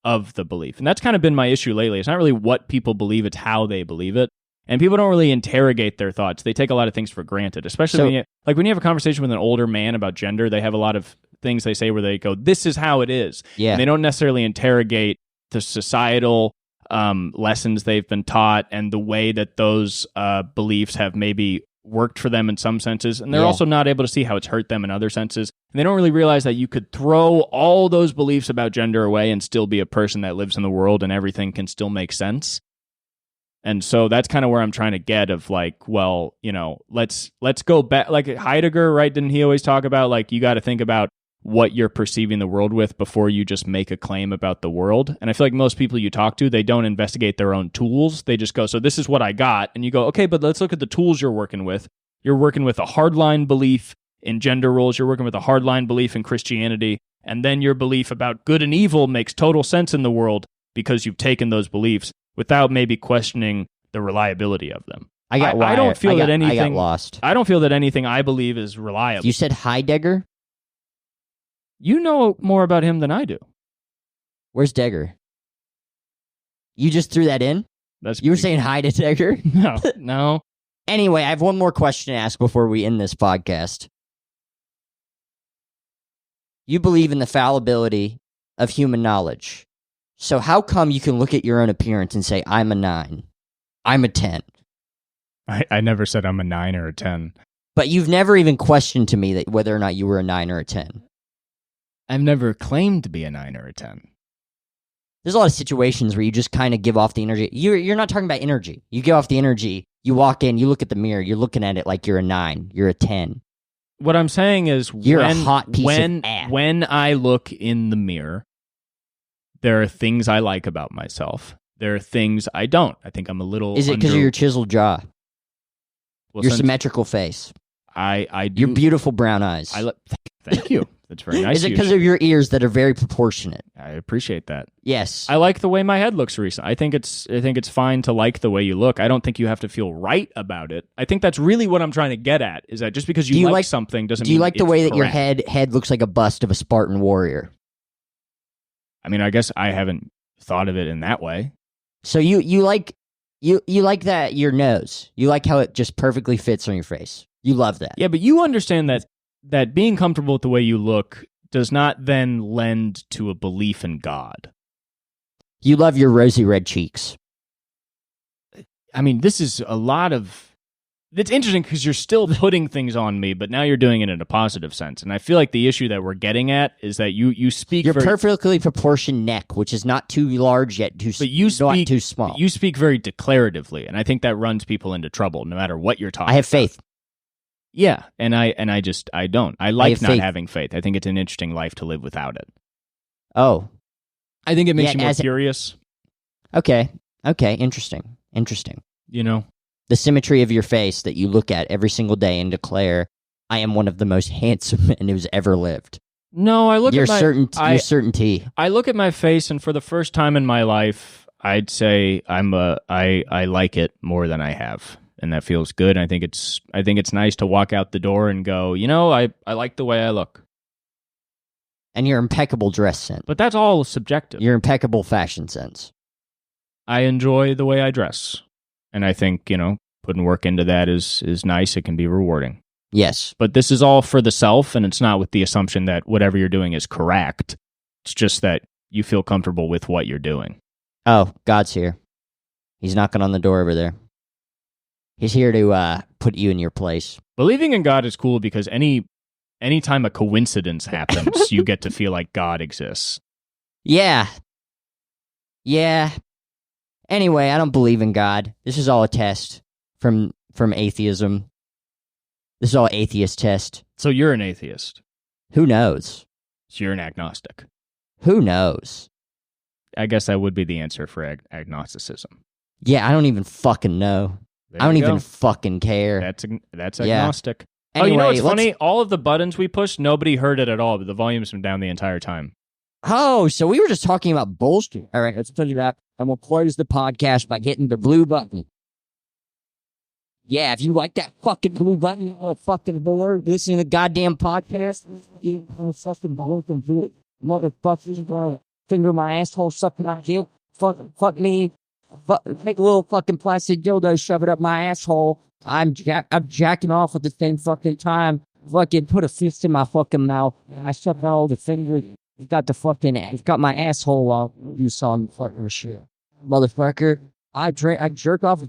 of the belief. And that's kind of been my issue lately. It's not really what people believe, it's how they believe it. And people don't really interrogate their thoughts. They take a lot of things for granted, especially when you have a conversation with an older man about gender, they have a lot of things they say where they go, this is how it is. Yeah. And they don't necessarily interrogate the societal lessons they've been taught and the way that those beliefs have maybe worked for them in some senses. And they're also not able to see how it's hurt them in other senses. And they don't really realize that you could throw all those beliefs about gender away and still be a person that lives in the world and everything can still make sense. And so that's kind of where I'm trying to get of like, well, you know, let's go back. Like Heidegger, right? Didn't he always talk about like, you got to think about what you're perceiving the world with before you just make a claim about the world. And I feel like most people you talk to, they don't investigate their own tools. They just go, so this is what I got. And you go, okay, but let's look at the tools you're working with. You're working with a hardline belief in gender roles. You're working with a hardline belief in Christianity. And then your belief about good and evil makes total sense in the world because you've taken those beliefs without maybe questioning the reliability of them. I don't feel that anything. I got lost. I don't feel that anything I believe is reliable. You said Heidegger? You know more about him than I do. Where's Degger? You just threw that in? You were saying hi to Degger? No. Anyway, I have one more question to ask before we end this podcast. You believe in the fallibility of human knowledge. So how come you can look at your own appearance and say, I'm a 9? I'm a 10? I never said I'm a 9 or a 10. But you've never even questioned to me that whether or not you were a 9 or a 10. I've never claimed to be a 9 or a 10. There's a lot of situations where you just kind of give off the energy. You're not talking about energy. You give off the energy. You walk in, you look at the mirror, you're looking at it like you're a 9, you're a 10. What I'm saying is you're a hot piece of ass. When I look in the mirror, there are things I like about myself. There are things I don't. I think I'm a little... Is it because of your chiseled jaw? Well, your symmetrical face? I do. Your beautiful brown eyes? Thank you. That's very nice. Is it because of your ears that are very proportionate? I appreciate that. Yes. I like the way my head looks recently. I think it's fine to like the way you look. I don't think you have to feel right about it. I think that's really what I'm trying to get at, is that just because you like something doesn't mean it's correct. Do you like the way that your head looks like a bust of a Spartan warrior? I mean, I guess I haven't thought of it in that way. So you like that your nose. You like how it just perfectly fits on your face. You love that. Yeah, but you understand that being comfortable with the way you look does not then lend to a belief in God. You love your rosy red cheeks. I mean, this is a lot of... It's interesting because you're still putting things on me, but now you're doing it in a positive sense. And I feel like the issue that we're getting at is that you speak... Your perfectly proportioned neck, which is not too large yet not too small. You speak very declaratively, and I think that runs people into trouble no matter what you're talking about. I have faith. Yeah, and I don't. I like not having faith. I think it's an interesting life to live without it. Oh. I think it makes you more curious. Okay, interesting. You know? The symmetry of your face that you look at every single day and declare, I am one of the most handsome men who's ever lived. No, I look your at my... Your certainty. I look at my face, and for the first time in my life, I'd say I like it more than I have. And that feels good. I think it's nice to walk out the door and go, I like the way I look. And your impeccable dress sense. But that's all subjective. Your impeccable fashion sense. I enjoy the way I dress. And I think, putting work into that is nice. It can be rewarding. Yes. But this is all for the self, and it's not with the assumption that whatever you're doing is correct. It's just that you feel comfortable with what you're doing. Oh, God's here. He's knocking on the door over there. He's here to put you in your place. Believing in God is cool because anytime a coincidence happens, you get to feel like God exists. Yeah. Anyway, I don't believe in God. This is all a test from atheism. This is all atheist test. So you're an atheist. Who knows? So you're an agnostic. Who knows? I guess that would be the answer for agnosticism. Yeah, I don't even fucking know. I don't even fucking care. That's agnostic. Yeah. Anyway, you know what's funny? All of the buttons we pushed, nobody heard it at all, but the volume's been down the entire time. Oh, so we were just talking about bullshit. All right, let's tell you that. I'm going to close the podcast by hitting the blue button. Yeah, if you like that fucking blue button, you fucking bored listening to the goddamn podcast, you fucking motherfuckers, finger my asshole, suck my dick, fuck me. Make a little fucking plastic dildo, shove it up my asshole. I'm jacking off at the same fucking time. Fucking put a fist in my fucking mouth. I shove out all the fingers. It's got my asshole off. You saw me fucking shit. Motherfucker. I jerk off.